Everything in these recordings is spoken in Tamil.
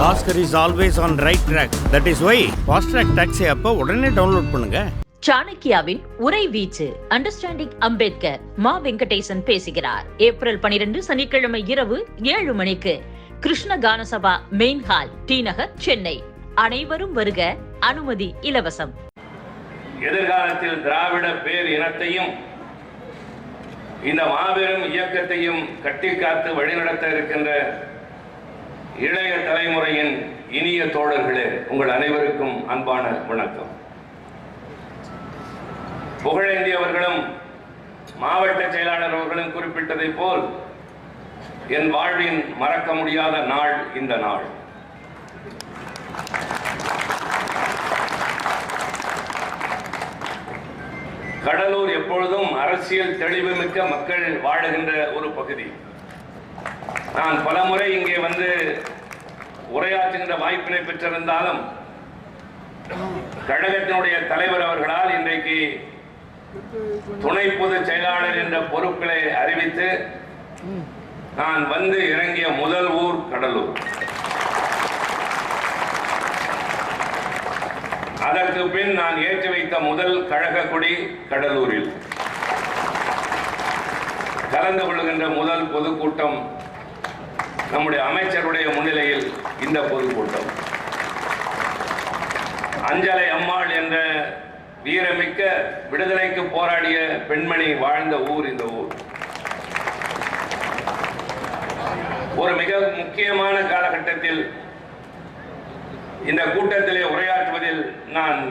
Oscar is always on right track. That is why Fast Track Taxi app உடனே டவுன்லோட் பண்ணுங்க. சாணக்கியாவின் உரை வீச்சு அண்டர்ஸ்டாண்டிங் அம்பேத்கர் மா வெங்கடேசன் பேசுகிறார். ஏப்ரல் 12 சனிக்கிழமை இரவு 7 மணிக்கு கிருஷ்ண கானசபா மெயின் ஹால், டி நகர், சென்னை. அனைவரும் வருக. அனுமதி இலவசம். எதிர்காலத்தில் திராவிட பேர் இனத்தையும் இந்த மாபெரும் இயக்கத்தையும் கட்டிக்காத்து வழிநடத்த இருக்கின்ற இளைய தலைமுறையின் இனிய தோழர்களே, உங்கள் அனைவருக்கும் அன்பான வணக்கம். புகழேந்தி அவர்களும் மாவட்ட செயலாளர் அவர்களும் குறிப்பிட்டதை போல் என் வாழ்வின் மறக்க முடியாத நாள் இந்த நாள். கடலூர் எப்பொழுதும் அரசியல் தெளிவுமிக்க மக்கள் வாழுகின்ற ஒரு பகுதி. நான் பலமுறை இங்கே வந்து உரையாற்றுகின்ற வாய்ப்பினை பெற்றிருந்தாலும் கழகத்தினுடைய தலைவர் அவர்களால் இன்றைக்கு துணை பொதுச் செயலாளர் என்ற பொறுப்பினை அறிவித்து நான் வந்து இறங்கிய முதல் ஊர் கடலூர். அதற்கு பின் நான் ஏற்றி வைத்த முதல் கழக கொடி கடலூரில். கலந்து கொள்கின்ற முதல் பொதுக்கூட்டம் நம்முடைய அமைச்சருடைய முன்னிலையில் இந்த பொதுக்கூட்டம். அஞ்சலை அம்மாள் என்ற வீரமிக்க விடுதலைக்கு போராடிய பெண்மணி வாழ்ந்த ஊர் இந்த ஊர். ஒரு மிக முக்கியமான காலகட்டத்தில் இந்த கூட்டத்திலே உரையாற்றுவதில் நான்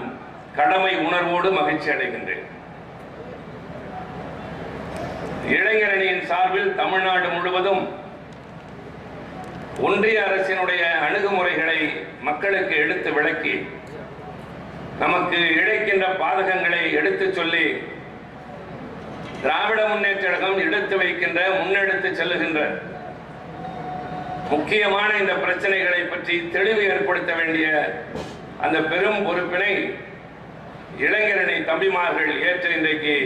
கடமை உணர்வோடு மகிழ்ச்சி அடைகின்றேன். இளைஞரணியின் சார்பில் தமிழ்நாடு முழுவதும் ஒன்றிய அரசினுடைய அணுகுமுறைகளை மக்களுக்கு எடுத்து விளக்கி நமக்கு இழைக்கின்ற பாதகங்களை எடுத்து சொல்லி திராவிட முன்னேற்ற கழகம் எடுத்து வைக்கின்ற முன்னெடுத்து செல்லுகின்ற முக்கியமான இந்த பிரச்சனைகளை பற்றி தெளிவு ஏற்படுத்த வேண்டிய அந்த பெரும் பொறுப்பினை இளைஞரணி தம்பிமார்கள் ஏற்று இன்றைக்கு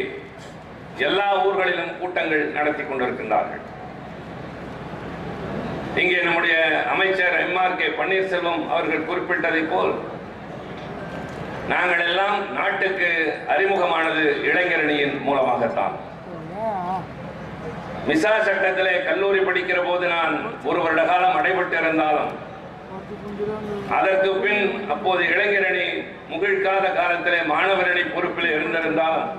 எல்லா ஊர்களிலும் கூட்டங்கள் நடத்தி கொண்டிருக்கின்றார்கள். இங்கே நம்முடைய அமைச்சர் MRK பன்னீர்செல்வம் அவர்கள் குறிப்பிட்டதை போல் நாங்கள் எல்லாம் நாட்டுக்கு அறிமுகமானது இளைஞரணியின் மூலமாகத்தான். மிசா சட்டத்திலே கல்லூரி படிக்கிற போது நான் ஒரு வருட காலம் அடைபட்டு இருந்தாலும் அதற்கு பின் அப்போது இளைஞரணி முகிழ்காத காலத்திலே மாணவரணி பொறுப்பில் இருந்திருந்தாலும்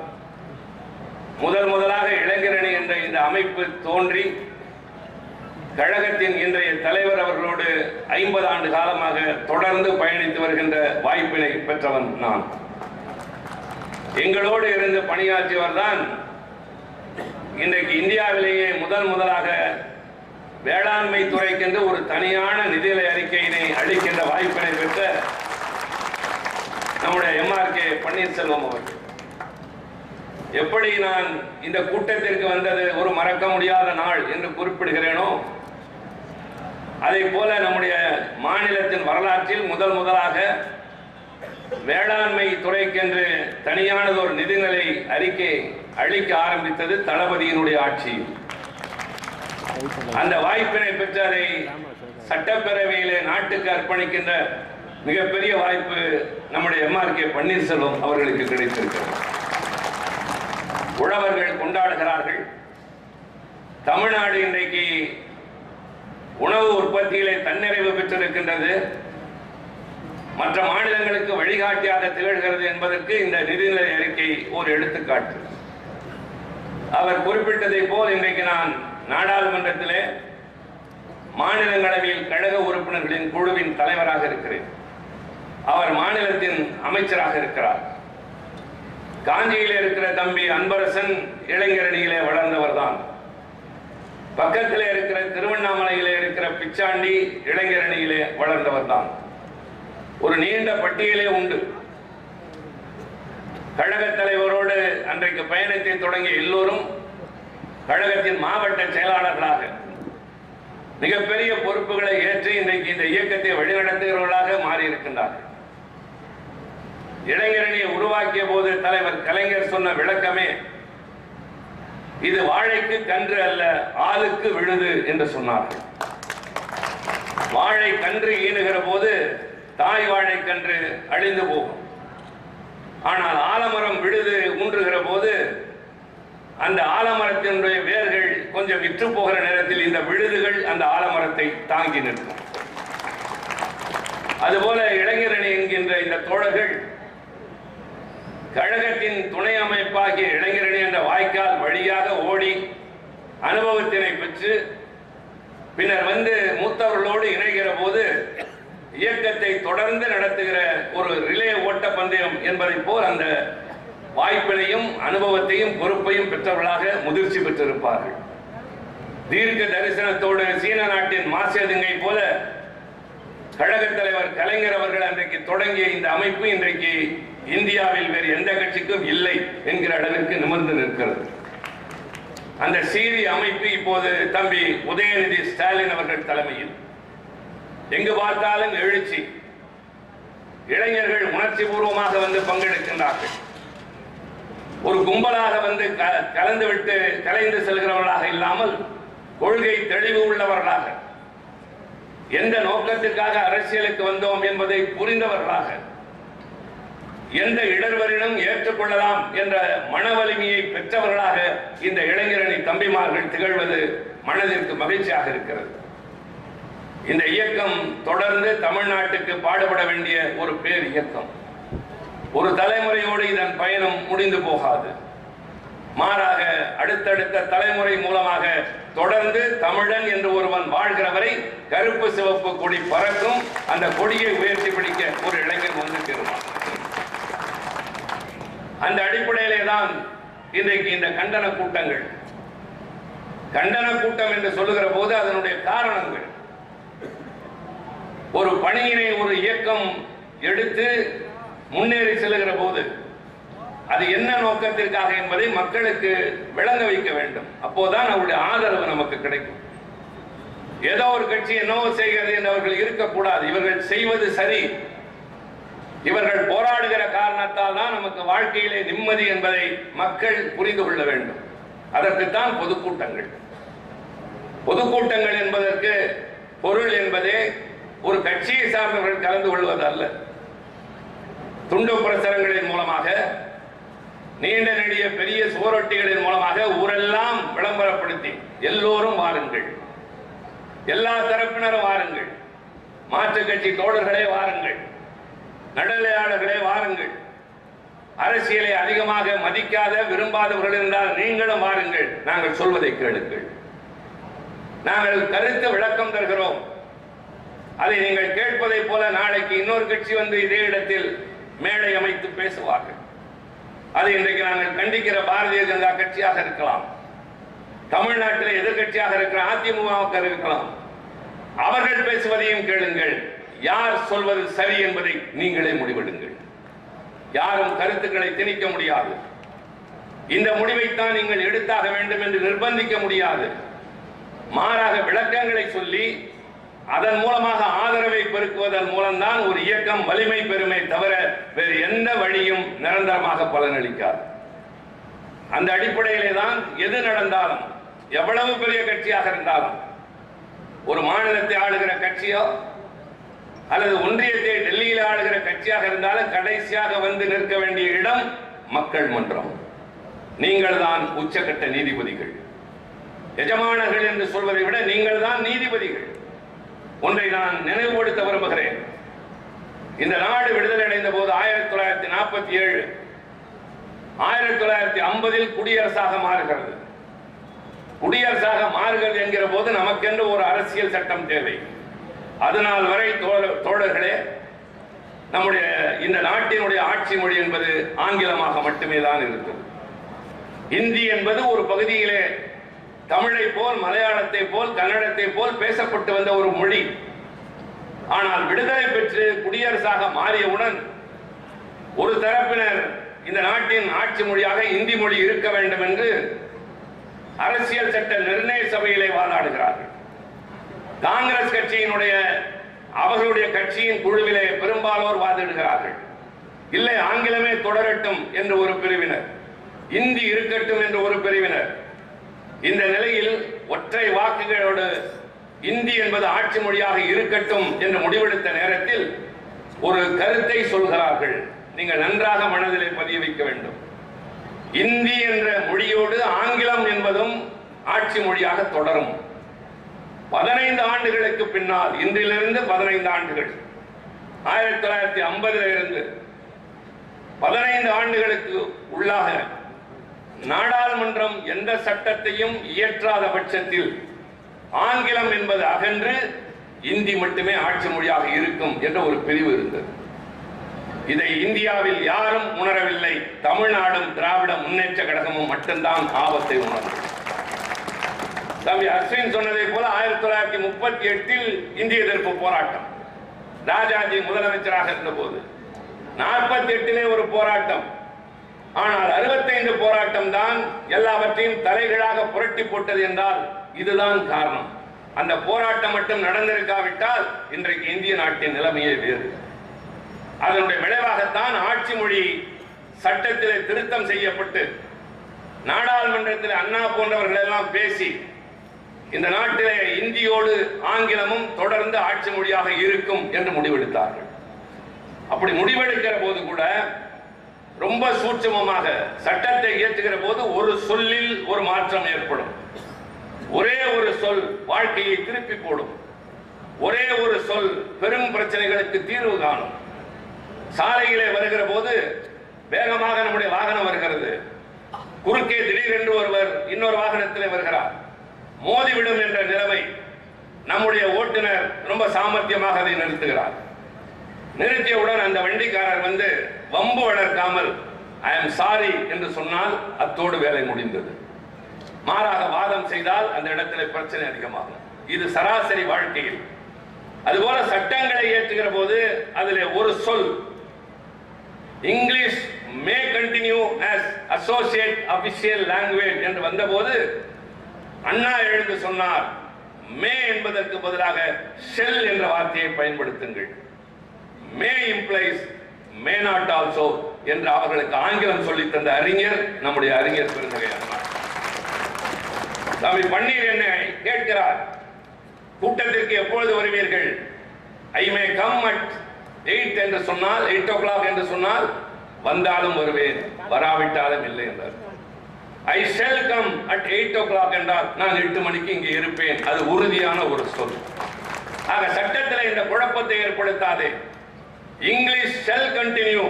முதலாக இளைஞரணி என்ற இந்த அமைப்பு தோன்றி கழகத்தின் இன்றைய தலைவர் அவர்களோடு 50 ஆண்டு காலமாக தொடர்ந்து பயணித்து வருகின்ற வாய்ப்பினை பெற்றவன் நான். எங்களோடு இருந்து பணியாற்றியவர் தான் இன்றைக்கு இந்தியாவிலேயே முதலாக வேளாண்மை துறைக்கென்று ஒரு தனியான நிதிநிலை அறிக்கையினை அளிக்கின்ற வாய்ப்பினை பெற்ற நம்முடைய MRK பன்னீர்செல்வம் அவர்கள். எப்படி நான் இந்த கூட்டத்திற்கு வந்தது ஒரு மறக்க முடியாத நாள் என்று குறிப்பிடுகிறேனோ, அதை போல நம்முடைய மாநிலத்தின் வரலாற்றில் முதலாக வேளாண்மை துறைக்கென்று தனியானது ஒரு நிதிநிலை அறிக்கை அளிக்க ஆரம்பித்தது தளபதியினுடைய ஆட்சி. அந்த வாய்ப்பினை பெற்று அதை சட்டப்பேரவையிலே நாட்டுக்கு அர்ப்பணிக்கின்ற மிகப்பெரிய வாய்ப்பு நம்முடைய MRK பன்னீர்செல்வம் அவர்களுக்கு கிடைத்திருக்கிறது. உழவர்கள் கொண்டாடுகிறார்கள். தமிழ்நாடு இன்றைக்கு உணவு உற்பத்தியிலே தன்னிறைவு பெற்றிருக்கின்றது. மற்ற மாநிலங்களுக்கு வழிகாட்டியாக திகழ்கிறது என்பதற்கு இந்த நிதிநிலை அறிக்கை ஒரு எடுத்துக்காட்டு. அவர் குறிப்பிட்டதை போல் இன்றைக்கு நான் நாடாளுமன்றத்திலே மாநிலங்களவையில் கழக உறுப்பினர்களின் குழுவின் தலைவராக இருக்கிறேன். அவர் மாநிலத்தின் அமைச்சராக இருக்கிறார். காஞ்சியிலே இருக்கிற தம்பி அன்பரசன் இளைஞரணியிலே வளர்ந்தவர் தான். பக்கத்திலே இருக்கிற திருவண்ணாமலையிலே இருக்கிற பிச்சாண்டி இளைஞரணியிலே வளர்ந்தவர் தான். ஒரு நீண்ட பட்டியலே உண்டு. கழக தலைவரோடு அன்றைக்கு பயணத்தை தொடங்கிய எல்லோரும் கழகத்தின் மாவட்ட செயலாளர்களாக மிகப்பெரிய பொறுப்புகளை ஏற்று இன்றைக்கு இந்த இயக்கத்தை வழிநடத்துகிறவர்களாக மாறியிருக்கின்றார்கள். இளைஞரணியை உருவாக்கிய போது தலைவர் கலைஞர் சொன்ன விளக்கமே இது வாழைக்கு கன்று அல்ல, ஆளுக்கு விழுது என்று சொன்னார்கள். வாழை கன்று ஈனுகிற தாய் வாழைக்கன்று அழிந்து போகும். ஆனால் ஆலமரம் விழுது ஊன்றுகிற போது அந்த ஆலமரத்தினுடைய வேர்கள் கொஞ்சம் விற்று போகிற நேரத்தில் இந்த விழுதுகள் அந்த ஆலமரத்தை தாங்கி நிற்கும். அதுபோல இளைஞரணி என்கின்ற இந்த தோழர்கள் கழகத்தின் துணை அமைப்பாகிய இளைஞரணி என்ற வாய்க்கால் வழியாக ஓடி அனுபவத்தினை பெற்று பின்னர் வந்து மூத்தவர்களோடு இணைகிற போது இயக்கத்தை தொடர்ந்து நடத்துகிற ஒரு ரிலே ஓட்ட பந்தயம் என்பதை போல் அந்த வாய்ப்பினையும் அனுபவத்தையும் பொறுப்பையும் பெற்றவர்களாக முதிர்ச்சி பெற்றிருப்பார்கள். தீர்க்க தரிசனத்தோடு சீன நாட்டின் மாசேதுங்கை போல கழக தலைவர் கலைஞர் அவர்கள் அன்றைக்கு தொடங்கிய இந்த அமைப்பு இன்றைக்கு இந்தியாவில் வேறு எந்த கட்சிக்கும் இல்லை என்கிற அளவிற்கு நிமிர்ந்து நிற்கிறது. அந்த சீரிய அமைப்பு இப்போது தம்பி உதயநிதி ஸ்டாலின் அவர்கள் தலைமையில் எங்கு பார்த்தாலும் எழுச்சி, இளைஞர்கள் உணர்ச்சி பூர்வமாக வந்து பங்கெடுக்கின்றார்கள். ஒரு கும்பலாக வந்து கலந்துவிட்டு கலைந்து செல்கிறவர்களாக இல்லாமல் கொள்கை தெளிவு உள்ளவர்களாக, எந்த நோக்கத்திற்காக அரசியலுக்கு வந்தோம் என்பதை புரிந்தவர்களாக, எந்த இடர்வரினும் ஏற்றுக்கொள்ளலாம் என்ற மன வலிமையை பெற்றவர்களாக இந்த இளைஞரணி தம்பிமார்கள் திகழ்வது மனதிற்கு மகிழ்ச்சியாக இருக்கிறது. இந்த இயக்கம் தொடர்ந்து தமிழ்நாட்டுக்கு பாடுபட வேண்டிய ஒரு பேர் இயக்கம். ஒரு தலைமுறையோடு இதன் பயணம் முடிந்து போகாது. மாறாக அடுத்தடுத்த தலைமுறை மூலமாக தொடர்ந்து தமிழன் என்று ஒருவன் வாழ்கிற வரை கருப்பு சிவப்பு கொடி பறக்கும். அந்த கொடியை உயர்த்தி பிடிக்க ஒரு இளைஞர் வந்து சேருவார். அந்த அடிப்படையிலே தான் இன்றைக்கு இந்த கண்டன கூட்டங்கள். கண்டன கூட்டம் என்று சொல்லுகிற போது அதனுடைய காரணங்கள், ஒரு பணியினை ஒரு இயக்கம் எடுத்து முன்னேறி செல்லுகிற போது அது என்ன நோக்கத்திற்காக என்பதை மக்களுக்கு விளங்க வைக்க வேண்டும். அப்போதான் அவருடைய ஆதரவு நமக்கு கிடைக்கும். ஏதோ ஒரு கட்சி என்னவோ செய்கிறது என்று அவர்கள் இருக்கக்கூடாது. இவர்கள் செய்வது சரி, இவர்கள் போராடுகிற காரணத்தால் தான் நமக்கு வாழ்க்கையிலே நிம்மதி என்பதை மக்கள் புரிந்து கொள்ள வேண்டும். அதற்குத்தான் பொதுக்கூட்டங்கள். பொதுக்கூட்டங்கள் என்பதற்கு பொருள் என்பதே ஒரு கட்சியை சார்ந்தவர்கள் கலந்து கொள்வது அல்ல. துண்டு பிரசுரங்களின் மூலமாக, நீண்ட நெடிய பெரிய சுவரொட்டிகளின் மூலமாக ஊரெல்லாம் விளம்பரப்படுத்தி எல்லோரும் வாருங்கள், எல்லா தரப்பினரும் வாருங்கள், மாற்றுக் கட்சி தோழர்களே வாருங்கள், நடுநிலையாளர்களே வாருங்கள், அரசியலை அதிகமாக மதிக்காத விரும்பாதவர்கள் இருந்தால் நீங்களும் வாருங்கள், நாங்கள் சொல்வதை கேளுங்கள், நாங்கள் கருத்து விளக்கம் தருகிறோம், அதை நீங்கள் கேட்பதை போல நாளைக்கு இன்னொரு கட்சி வந்து இதே இடத்தில் மேடை அமைத்து பேசுவார்கள். அது இன்றைக்கு நாங்கள் கண்டிக்கிற பாரதிய ஜனதா கட்சியாக இருக்கலாம், தமிழ்நாட்டில் எதிர்கட்சியாக இருக்கிற அதிமுக இருக்கலாம். அவர்கள் பேசுவதையும் கேளுங்கள். யார் சொல்வது சரி என்பதை நீங்களே முடிவெடுங்கள். யாரும் கருத்துக்களை திணிக்க முடியாது. இந்த முடிவைத்தான் நீங்கள் எடுத்தாக வேண்டும் என்று நிர்பந்திக்க முடியாது. மாறாக விளக்கங்களை சொல்லி அதன் மூலமாக ஆதரவை பெருக்குவதன் மூலம்தான் ஒரு இயக்கம் வலிமை பெறுமே தவிர வேறு எந்த வழியும் நிரந்தரமாக பலனளிக்காது. அந்த அடிப்படையிலே தான் எது நடந்தாலும், எவ்வளவு பெரிய கட்சியாக இருந்தாலும், ஒரு மாநிலத்தை ஆளுகிற கட்சியோ அல்லது ஒன்றியத்தை டெல்லியில் ஆளுகிற கட்சியாக இருந்தாலும் கடைசியாக வந்து நிற்க வேண்டிய இடம் மக்கள் மன்றம். நீங்கள் தான் உச்சக்கட்ட நீதிபதிகள். எஜமானர்கள் என்று சொல்வதை விட நீங்கள் தான் நீதிபதிகள். ஒன்றை நான் நினைவுபடுத்த விரும்புகிறேன். இந்த நாடு விடுதலை அடைந்த போது 1947, 1950 குடியரசாக மாறுகிறது. குடியரசாக மாறுகிறது என்கிற போது நமக்கென்று ஒரு அரசியல் சட்டம் தேவை. அதனால் வரை தோழர்களே, நம்முடைய இந்த நாட்டினுடைய ஆட்சி மொழி என்பது ஆங்கிலமாக மட்டுமே தான் இருக்கிறது. இந்தி என்பது ஒரு பகுதியிலே தமிழை போல், மலையாளத்தை போல், கன்னடத்தை போல் பேசப்பட்டு வந்த ஒரு மொழி. ஆனால் விடுதலை பெற்று குடியரசாக மாறியவுடன் ஒரு தரப்பினர் இந்த நாட்டின் ஆட்சி மொழியாக இந்தி மொழி இருக்க வேண்டும் என்று அரசியல் சட்ட நிர்ணய சபையிலே வாதாடுகிறார்கள். காங்கிரஸ் கட்சியினுடைய அவர்களுடைய கட்சியின் குழுவிலே பெரும்பாலோர் வாதிடுகிறார்கள். இல்லை, ஆங்கிலமே தொடரட்டும் என்று ஒரு பிரிவினர், இந்தி இருக்கட்டும் என்று ஒரு பிரிவினர். இந்த நிலையில் ஒற்றை வாக்குகளோடு இந்தி என்பது ஆட்சி மொழியாக இருக்கட்டும் என்று முடிவெடுத்த நேரத்தில் ஒரு கருத்தை சொல்கிறார்கள். நீங்கள் நன்றாக மனதிலே பதிய வைக்க வேண்டும். இந்தி என்ற மொழியோடு ஆங்கிலம் என்பதும் ஆட்சி மொழியாக தொடரும். 15 ஆண்டுகளுக்கு பின்னால், இன்றிலிருந்து 15 ஆண்டுகள், 1950 இருந்து 15 ஆண்டுகளுக்கு உள்ளாக நாடாளுமன்றம் எந்த சட்டத்தையும் இயற்றாத பட்சத்தில் ஆங்கிலம் என்பது அகன்று இந்தி மட்டுமே ஆட்சி மொழியாக இருக்கும் என்ற ஒரு பிரிவு இருந்தது. இதை இந்தியாவில் யாரும் உணரவில்லை. தமிழ்நாடும் திராவிட முன்னேற்ற கழகமும் மட்டும்தான் ஆபத்தை உணர்ந்தது. தம்பி அஸ்வின் சொன்னதை போல 1938 இந்திய எதிர்ப்பு போராட்டம், ராஜாஜி முதலமைச்சராக இருந்த போது 48 ஒரு போராட்டம். ஆனால் 65 போராட்டம் தான் எல்லாவற்றையும் தலைகளாக புரட்டி போட்டது என்றால் இதுதான் காரணம். அந்த போராட்டம் மட்டும் நடந்திருக்காவிட்டால் இன்றைக்கு இந்திய நாட்டின் நிலைமையே வேறு. அதனுடைய விளைவாகத்தான் ஆட்சி மொழி சட்டத்திலே திருத்தம் செய்யப்பட்டு நாடாளுமன்றத்தில் அண்ணா போன்றவர்கள் எல்லாம் பேசி இந்த நாட்டிலே இந்தியோடு ஆங்கிலமும் தொடர்ந்து ஆட்சி மொழியாக இருக்கும் என்று முடிவெடுத்தார்கள். அப்படி முடிவெடுக்கிற போது கூட ரொம்ப சூட்சமமாக சட்டத்தை இயற்றுகிற போது ஒரு சொல்லில் ஒரு மாற்றம் ஏற்படும். ஒரே ஒரு சொல் வாழ்க்கையை திருப்பி போடும். ஒரே ஒரு சொல் பெரும் பிரச்சனைகளுக்கு தீர்வு காணும். சாலையிலே வருகிற போது வேகமாக நம்முடைய வாகனம் வருகிறது, குறுக்கே திடீரென்று ஒருவர் இன்னொரு வாகனத்திலே வருகிறார், மோதிவிடும் என்ற நிலைமை. நம்முடைய ஓட்டுநர் ரொம்ப சாமர்த்தியமாக அதை நிறுத்துகிறார். நிறுத்தியவுடன் அந்த வண்டிக்காரர் வந்து வம்பு வளர்க்காமல் ஐ எம் சாரி என்று சொன்னால் அத்தோடு வேலை முடிந்தது. மாறாக வாதம் செய்தால் அந்த இடத்துல பிரச்சனை அதிகமாகும். இது சராசரி வாழ்க்கையில். அதுபோல சட்டங்களை ஏற்றுகிற போது அதிலே ஒரு சொல் English may continue as associate official language என்று வந்தபோது அண்ணா எழுந்து சொன்னார், மே என்பதற்கு பதிலாக ஷெல் என்ற வார்த்தையை பயன்படுத்துங்கள். மே இம்ப்ளைஸ் மே நாட் ஆல்சோ என்று அவர்களுக்கு ஆங்கிலம் சொல்லித் தந்த அறிஞர் நம்முடைய அறிஞர் பெருந்தகை அண்ணா. தம்பி பன்னீர் என்னை கேட்கிறார், கூட்டத்திற்கு எப்பொழுது வருவீர்கள்? ஐ மே கம் அட் 8 என்று சொன்னால் 8 o'clock என்று சொன்னால் வந்தாலும் வருவேன், வராவிட்டாலும் இல்லை என்றார். ஐ ஷெல் கம் அட் 8 o'clock என்றால் நான் 8 மணிக்கு இங்கே இருப்பேன். அது உறுதியான ஒரு சொல். ஆக சட்டத்தில் இந்த குழப்பத்தை ஏற்படுத்தாதே. English shall continue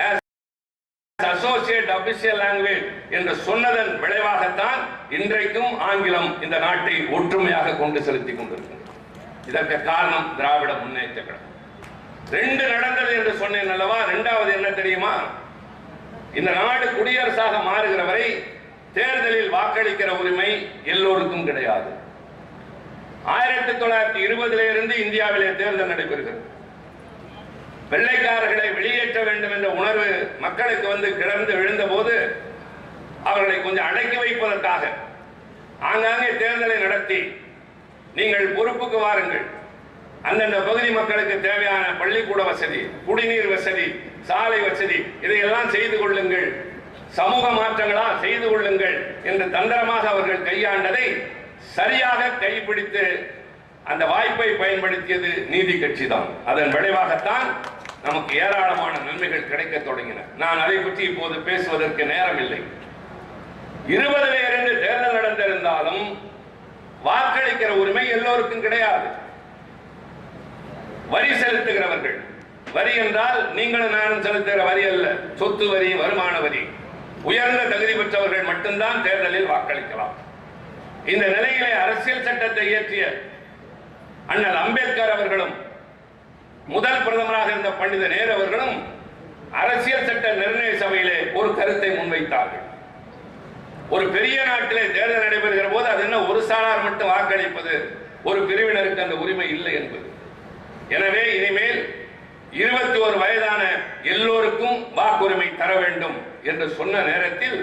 as associate official language என்று சொன்னதன் விளைவாகத்தான் இன்றைக்கும் ஆங்கிலம் இந்த நாட்டை ஒற்றுமையாக கொண்டு செலுத்திக் கொண்டிருக்கிறது. இதற்கு காரணம் திராவிட முன்னேற்ற கழகம். 2 நடந்தது என்று சொன்னேன் அல்லவா? 2வது என்ன தெரியுமா? இந்த நாடு குடியரசாக மாறுகிற வரை தேர்தலில் வாக்களிக்கிற உரிமை எல்லோருக்கும் கிடையாது. 1920 இருந்து இந்தியாவிலே தேர்தல் நடைபெறுகிறது. வெள்ளைக்காரர்களை வெளியேற்ற வேண்டும் என்ற உணர்வு மக்களுக்கு வந்து கிளர்ந்து விழுந்த போது அவர்களை கொஞ்சம் அடக்கி வைப்பதற்காக ஆங்காங்கே தேர்தலை நடத்தி நீங்கள் பொறுப்புக்கு வாருங்கள், அந்தந்த பகுதி மக்களுக்கு தேவையான பள்ளிக்கூட வசதி, குடிநீர் வசதி, சாலை வசதி இதையெல்லாம் செய்து கொள்ளுங்கள், சமூக மாற்றங்களா செய்து கொள்ளுங்கள் என்று தந்திரமாக அவர்கள் கையாண்டதை சரியாக கைப்பிடித்து அந்த வாய்ப்பை பயன்படுத்தியது நீதி கட்சி தான். அதன் விளைவாகத்தான் நமக்கு ஏராளமான நன்மைகள் கிடைக்க தொடங்கின. நான் அதை பற்றி இப்போது பேசுவதற்கு நேரம் இல்லை. 20 இருந்து தேர்தல் நடந்திருந்தாலும் வாக்களிக்கிற உரிமை எல்லோருக்கும் கிடையாது. வரி செலுத்துகிறவர்கள், வரி என்றால் நீங்களும் நானும் செலுத்துகிற வரி அல்ல, சொத்து வரி, வருமான வரி, உயர்ந்த தகுதி பெற்றவர்கள் மட்டும்தான் தேர்தலில் வாக்களிக்கலாம். இந்த நிலையிலே அரசியல் சட்டத்தை இயற்றிய அண்ணல் அம்பேத்கர் அவர்களும் முதல் பிரதமராக இருந்த பண்டித நேரு அவர்களும் அரசியல் சட்ட நிர்ணய சபையிலே ஒரு கருத்தை முன்வைத்தார்கள். ஒரு பெரிய நாட்டிலே தேர்தல் நடைபெறுகிற போது அது என்ன ஒரு சாரார் மட்டும் வாக்களிப்பது, ஒரு பிரிவினருக்கு அந்த உரிமை இல்லை என்பது. எனவே இனிமேல் 21 வயதான எல்லோருக்கும் வாக்குரிமை தர வேண்டும் என்று சொன்ன நேரத்தில்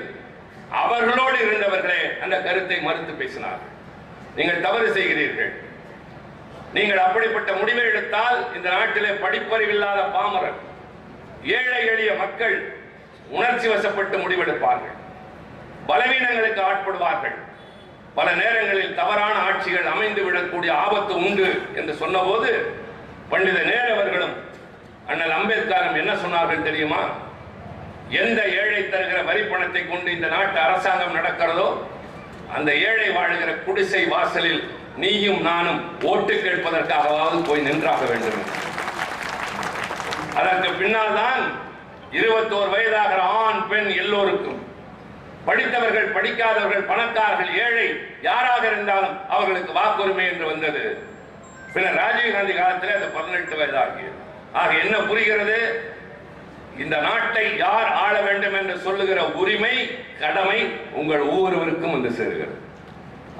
அவர்களோடு இருந்தவர்களே அந்த கருத்தை மறுத்து பேசினார்கள். நீங்கள் தவறு செய்கிறீர்கள். நீங்கள் அப்படிப்பட்ட முடிவை எடுத்தால் இந்த நாட்டிலே படிப்பறிவில்லாத பாமரர், ஏழை எளிய மக்கள் உணர்ச்சி வசப்பட்டு முடிவெடுப்பார்கள், பலவீனங்களுக்கு ஆட்படுவார்கள், பல நேரங்களில் தவறான ஆட்சிகள் அமைந்து விடக்கூடிய ஆபத்து உண்டு என்று சொன்னபோது பண்டித நேரு அவர்களும் அண்ணல் அம்பேத்கரும் என்ன சொன்னார்கள் தெரியுமா? எந்த ஏழை தருகிற வரி பணத்தை கொண்டு இந்த நாட்டு அரசாங்கம் நடக்கிறதோ அந்த ஏழை வாழுகிற குடிசை வாசலில் நீயும் நானும் ஓட்டு கேட்பதற்காகவாவது போய் நின்றாக வேண்டும். அதற்கு பின்னால் தான் 21 வயதாகிற ஆண் பெண் எல்லோருக்கும், படித்தவர்கள் படிக்காதவர்கள் பணக்காரர்கள் ஏழை யாராக இருந்தாலும் அவர்களுக்கு வாக்குரிமை என்று வந்தது. பின்னர் ராஜீவ்காந்தி காலத்தில் அது 18 வயதாகியது. ஆக என்ன புரிகிறது? இந்த நாட்டை யார் ஆள வேண்டும் என்று சொல்லுகிற உரிமை கடமை உங்கள் ஒவ்வொருவருக்கும் வந்து சேருகிறது.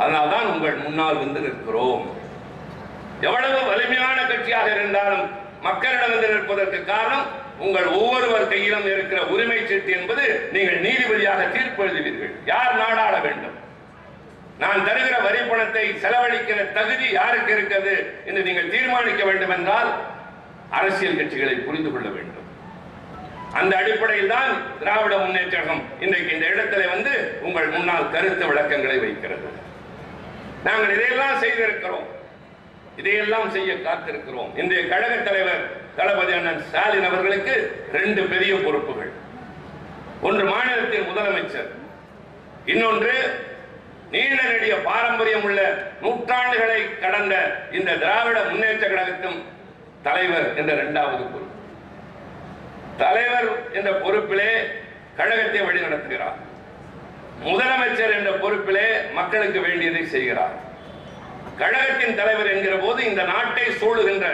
அதனால்தான் உங்கள் முன்னால் வந்து நிற்கிறோம். எவ்வளவு வலிமையான கட்சியாக இருந்தாலும் மக்களிடம் வந்து நிற்பதற்கு காரணம் உங்கள் ஒவ்வொருவர் கையிலும் இருக்கிற உரிமை சீட்டு என்பது நீங்கள் நீதிபதியாக தீர்ப்பு எழுதுவீர்கள். யார் நாடாள வேண்டும், நான் தருகிற வரி பணத்தை செலவழிக்கிற தகுதி யாருக்கு இருக்கிறது என்று நீங்கள் தீர்மானிக்க வேண்டும் என்றால் அரசியல் கட்சிகளை புரிந்து கொள்ள வேண்டும். அந்த அடிப்படையில் தான் திராவிட முன்னேற்ற கழகம் இன்றைக்கு இந்த இடத்துல வந்து உங்கள் முன்னால் கருத்து விளக்கங்களை வைக்கிறது. நாங்கள் இதையெல்லாம் செய்திருக்கிறோம், இதையெல்லாம் செய்ய காத்திருக்கிறோம். இன்றைய கழக தலைவர் தளபதி அண்ணன் ஸ்டாலின் அவர்களுக்கு 2 பெரிய பொறுப்புகள். ஒன்று மாநிலத்தின் முதலமைச்சர், இன்னொன்று நீண்ட நெடிய பாரம்பரியம் உள்ள நூற்றாண்டுகளை கடந்த இந்த திராவிட முன்னேற்ற கழகத்தின் தலைவர் என்ற 2வது பொறுப்பு. தலைவர் என்ற பொறுப்பிலே கழகத்தை வழிநடத்துகிறார். முதலமைச்சர் என்ற பொறுப்பிலே மக்களுக்கு வேண்டியதை செய்கிறார். கழகத்தின் தலைவர் என்கிற போது இந்த நாட்டை சூழுகின்ற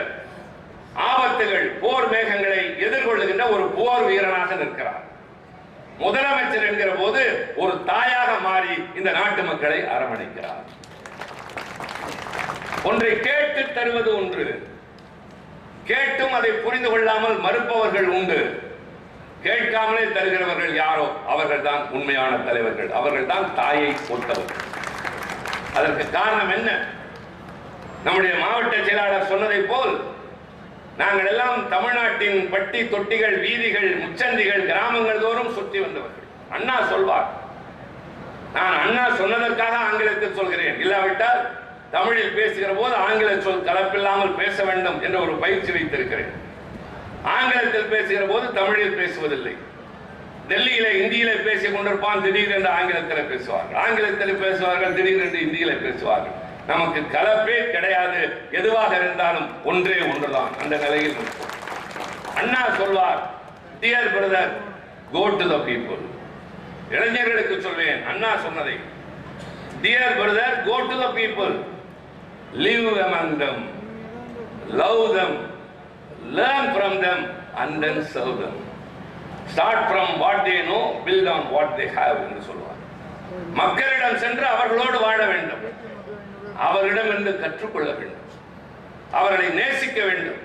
ஆபத்துகள், போர் மேகங்களை எதிர்கொள்ளுகின்ற ஒரு போர் வீரனாக நிற்கிறார். முதலமைச்சர் என்கிற போது ஒரு தாயாக மாறி இந்த நாட்டு மக்களை அரவணைக்கிறார். ஒன்றை கேட்டு தருவது ஒன்று, கேட்டும் அதை புரிந்து கொள்ளாமல் மறுப்பவர்கள் உண்டு. கேட்காமலே தருகிறவர்கள் யாரோ அவர்கள் தான் உண்மையான தலைவர்கள், அவர்கள் தான் தாயை போட்டவர்கள். அதற்கு காரணம் என்ன? நம்முடைய மாவட்ட செயலாளர் சொன்னதை போல் நாங்கள் எல்லாம் தமிழ்நாட்டின் பட்டி தொட்டிகள், வீதிகள், முச்சந்திகள், கிராமங்கள் தோறும் சுற்றி வந்தவர்கள். அண்ணா சொல்வார், நான் அண்ணா சொன்னதற்காக ஆங்கிலத்தில் சொல்கிறேன், இல்லாவிட்டால் தமிழில் பேசுகிற போது ஆங்கில சொல் கலப்பில்லாமல் பேச வேண்டும் என்ற ஒரு பயிற்சி வைத்திருக்கிறேன். ஆங்கிலத்தில் பேசுகிற போது தமிழில் பேசுவதில்லை. டெல்லியில இந்தியில பேசிக் கொண்டிருப்பான், திடீரென்று ஆங்கிலத்தில் பேசுவார்கள், ஆங்கிலத்தில் பேசுவார்கள், திடீரென்று இந்தியில பேசுவார்கள். நமக்கு கலப்பே கிடையாது, எதுவாக இருந்தாலும் ஒன்றே ஒன்றுதான். அந்த நிலையில் இருக்கும். அண்ணா சொல்வார், dear brother, go to the people. இளைஞர்களுக்கு சொல்வேன் அண்ணா சொன்னதை, dear brother, go to the people, live among them, love them, learn from them and then serve them. Start from what they know, build on what they have என்று சொல்வார். மக்களிடம் சென்று அவர்களோடு வாழ வேண்டும், அவர்களிடமிருந்து கற்றுக்கொள்ள வேண்டும், அவர்களை நேசிக்க வேண்டும்,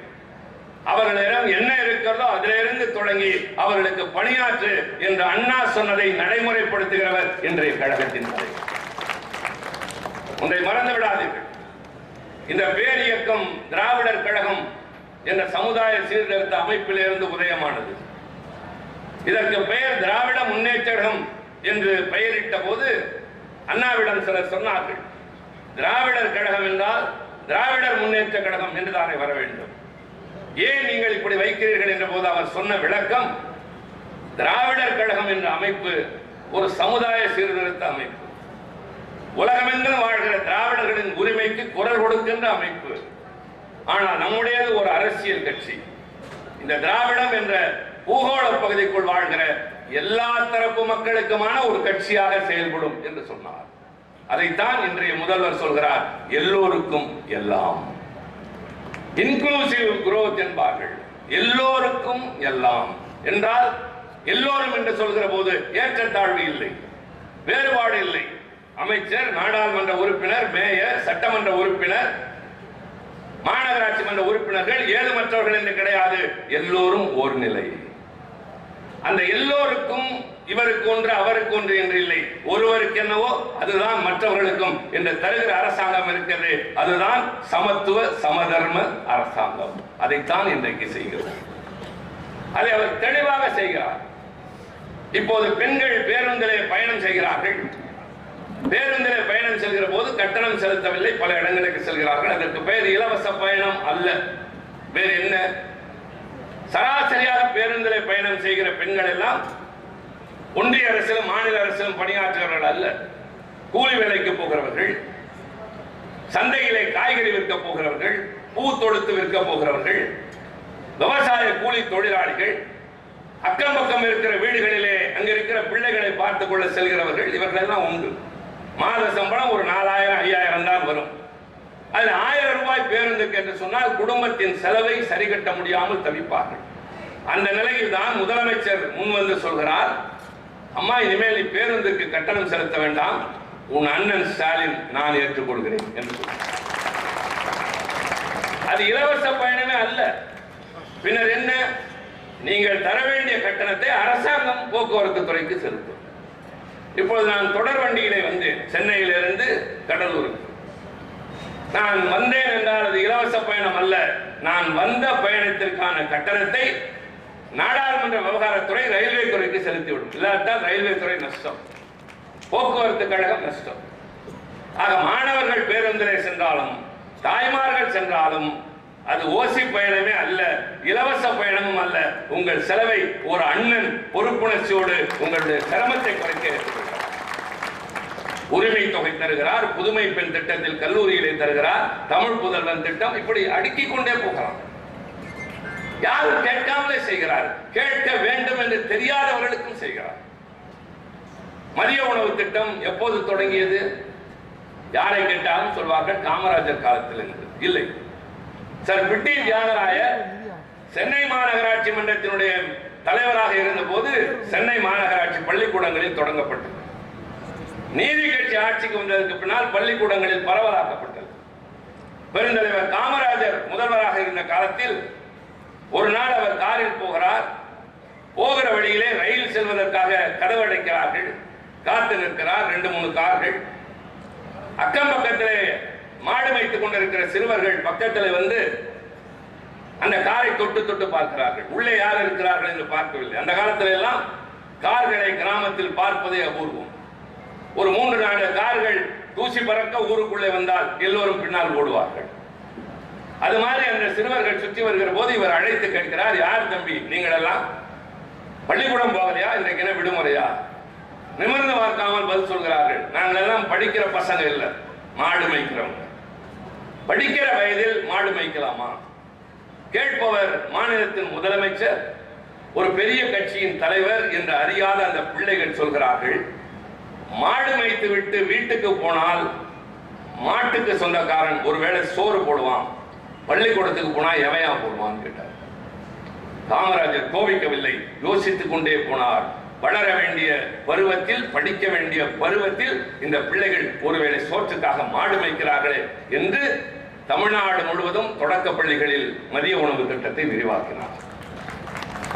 அவர்களிடம் என்ன இருக்கிறதோ அதிலிருந்து தொடங்கி அவர்களுக்கு பணியாற்று என்று அண்ணா சொன்னதை நடைமுறைப்படுத்துகிறவர் இன்றைய கழகத்தின் தலைவர். ஒன்றை மறந்து விடாதீர்கள், இந்த பேர் இயக்கம் திராவிடர் கழகம் என்ற சமுதாய சீர்திருத்த அமைப்பிலிருந்து உதயமானது. இதற்கு பெயர் திராவிட முன்னேற்ற கழகம் என்று பெயரிட்ட போது அண்ணாவிடம் சிலர் சொன்னார்கள், திராவிடர் கழகம் என்றால் திராவிடர் முன்னேற்ற கழகம் என்று தானே வர வேண்டும், ஏன் நீங்கள் இப்படி வைக்கிறீர்கள் என்ற போது அவர் சொன்ன விளக்கம், திராவிடர் கழகம் என்ற அமைப்பு ஒரு சமுதாய சீர்திருத்த அமைப்பு, உலகமெங்கும் வாழ்கிற திராவிடர்களின் உரிமைக்கு குரல் கொடுக்கின்ற அமைப்பு. ஆனால் நம்முடையது ஒரு அரசியல் கட்சி. இந்த திராவிடம் என்ற பூகோள பகுதிக்குள் வாழ்கிற எல்லா தரப்பு மக்களுக்குமான ஒரு கட்சியாக செயல்படும் என்று சொன்னார். அதைத்தான் இன்றைய முதல்வர் சொல்கிறார், எல்லோருக்கும் எல்லாம், இன்க்ளூசிவ் growth என்பார்கள். எல்லோருக்கும் எல்லாம் என்றால் எல்லோரும் என்று சொல்கிற போது ஏற்றத்தாழ்வு இல்லை, வேறுபாடு இல்லை. அமைச்சர், நாடாளுமன்ற உறுப்பினர், மேயர், சட்டமன்ற உறுப்பினர், மாநகராட்சி மன்ற உறுப்பினர்கள், ஏதுமற்றவர்கள் என்று கிடையாது, எல்லோரும் ஓர் நிலை. அந்த எல்லோருக்கும் இவருக்கு ஒன்று அவருக்கு ஒன்று என்று இல்லை, ஒருவருக்கு என்னவோ அதுதான் மற்றவர்களுக்கும் என்று தருகிற அரசாங்கம் இருக்கிறது. அதுதான் சமத்துவ சமதர்ம அரசாங்கம். அதைத்தான் இன்றைக்கு செய்கிறோம். அதை அவர் தெளிவாக செய்கிறார். இப்போது பெண்கள் பேருந்திலே பயணம் செய்கிறார்கள். பேருந்திலே பயணம் செல்கிற போது கட்டணம் செலுத்தவில்லை, பல இடங்களுக்கு செல்கிறார்கள். அதற்கு பெயர் இலவச பயணம் அல்ல, வேறு என்ன? சராசரியாக பேருந்தில் பயணம் செய்கிற பெண்கள் எல்லாம் ஒன்றிய அரசிலும் மாநில அரசிலும் பணியாற்றுகிறவர்கள் அல்ல. கூலி வேலைக்கு போகிறவர்கள், சந்தையிலே காய்கறி விற்க போகிறவர்கள், பூ தொடுத்து விற்க போகிறவர்கள், விவசாய கூலி தொழிலாளிகள், அக்கம் பக்கம் இருக்கிற வீடுகளிலே அங்க இருக்கிற பிள்ளைகளை பார்த்துக் கொள்ள செல்கிறவர்கள், இவர்கள் எல்லாம் உண்டு. மாத சம்பளம் ஒரு 4000 5000 தான் வரும். அது 1000 ரூபாய் பேருந்துக்கு என்று சொன்னால் குடும்பத்தின் செலவை சரி கட்ட முடியாமல் தவிப்பார்கள். அந்த நிலையில் தான் முதலமைச்சர் முன்வந்து சொல்கிறார், அம்மா இனிமேல் நீ பேருந்துக்கு கட்டணம் செலுத்த வேண்டாம், உன் அண்ணன் ஸ்டாலின் நான் ஏற்றுக்கொள்கிறேன் என்று சொல்றார். அது இலவச பயணமே அல்ல. பின்னர் என்ன? நீங்கள் தர வேண்டிய கட்டணத்தை அரசாங்கம் போக்குவரத்து துறைக்கு செலுத்தும். இப்பொழுது நான் தொடர் வண்டியிலே வந்தேன், சென்னையிலிருந்து கடலூருக்கு. நான் வந்தேன் என்றால் அது இலவச பயணம் அல்ல. நான் வந்த பயணத்திற்கான கட்டணத்தை நாடாளுமன்ற விவகாரத்துறை ரயில்வே துறைக்கு செலுத்திவிடும். இல்லாவிட்டால் ரயில்வே துறை நஷ்டம், போக்குவரத்து கழகம் நஷ்டம். ஆக மாணவர்கள் பேருந்திலே சென்றாலும் தாய்மார்கள் சென்றாலும் அது ஓசி பயணமே அல்ல, இலவச பயணமும் அல்ல. உங்கள் செலவை ஒரு அண்ணன் பொறுப்புணர்ச்சியோடு உங்களுடைய சிரமத்தை குறைக்க உரிமை தொகை தருகிறார், புதுமை பெண் திட்டத்தில் கல்லூரியிலே தருகிறார், தமிழ் புதல்வன் திட்டம், இப்படி அடுக்கிக் கொண்டே போகலாம். யாரும் கேட்காமலே செய்கிறார், கேட்க வேண்டும் என்று தெரியாதவர்களுக்கும் செய்கிறார். மதிய உணவு திட்டம் எப்போது தொடங்கியது? யாரை கேட்டாலும் சொல்வார்கள் காமராஜர் காலத்தில் இருந்து. இல்லை, சார் பிட்டி தியாகராயர் சென்னை மாநகராட்சி மன்றத்தினுடைய தலைவராக இருந்த போது சென்னை மாநகராட்சி பள்ளிக்கூடங்களில் தொடங்கப்பட்டது. நீதி கட்சி ஆட்சிக்கு வந்ததற்கு பின்னால் பள்ளிக்கூடங்களில் பரவலாக்கப்பட்டது. பெருந்தலைவர் காமராஜர் முதல்வராக இருந்த காலத்தில் ஒரு நாள் அவர் காரில் போகிறார். போகிற வழியிலே ரயில் செல்வதற்காக கதவு அடைக்கிறார்கள், காத்து நிற்கிறார் 2-3 கார்கள். அக்கம் பக்கத்திலே மாடு வைத்துக் கொண்டிருக்கிற சிறுவர்கள் பக்கத்தில் வந்து அந்த காரை தொட்டு தொட்டு பார்க்கிறார்கள். உள்ளே யார் இருக்கிறார்கள் என்று பார்க்கவில்லை. அந்த காலத்தில் எல்லாம் கார்களை கிராமத்தில் பார்ப்பதே அபூர்வம். ஒரு 3-4 கார்கள் தூசி பறக்க ஊருக்குள்ளே வந்தால் எல்லோரும் பின்னால் ஓடுவார்கள். அது மாதிரி அந்த சிறுவர்கள் சுற்றி வருகிற போது இவர் அழைத்து கேட்கிறார், யார் தம்பி நீங்கள் எல்லாம்? பள்ளிக்கூடம் போகலையா? இன்றைக்கு என்ன விடுமுறையா? நிமிர்ந்து பார்க்காமல் பதில் சொல்கிறார்கள், நாங்கள் எல்லாம் படிக்கிற பசங்க இல்லை, மாடு மேய்க்கிறவங்க. படிக்கிற வயதில் மாடு மேய்க்கலாமா? கேட்பவர் மாநிலத்தின் முதலமைச்சர், ஒரு பெரிய கட்சியின் தலைவர் என்று அறியாத அந்த பிள்ளைகள் சொல்கிறார்கள், மாடு மேய்த்து விட்டு வீட்டுக்கு போனால் மாட்டுக்கு சொந்தக்காரன் ஒருவேளை சோறு போடுவான், பள்ளிக்கூடத்துக்கு போனா எவையா போடுவான்னு கேட்டார். காமராஜர் கோபிக்கவில்லை, யோசித்துக் கொண்டே போனார். வளர வேண்டிய பருவத்தில், படிக்க வேண்டிய பருவத்தில் இந்த பிள்ளைகள் ஒருவேளை சோற்றுக்காக மாடு மேய்க்கிறார்களே என்று தமிழ்நாடு முழுவதும் தொடக்க பள்ளிகளில் மதிய உணவு திட்டத்தை விரிவாக்கினார்.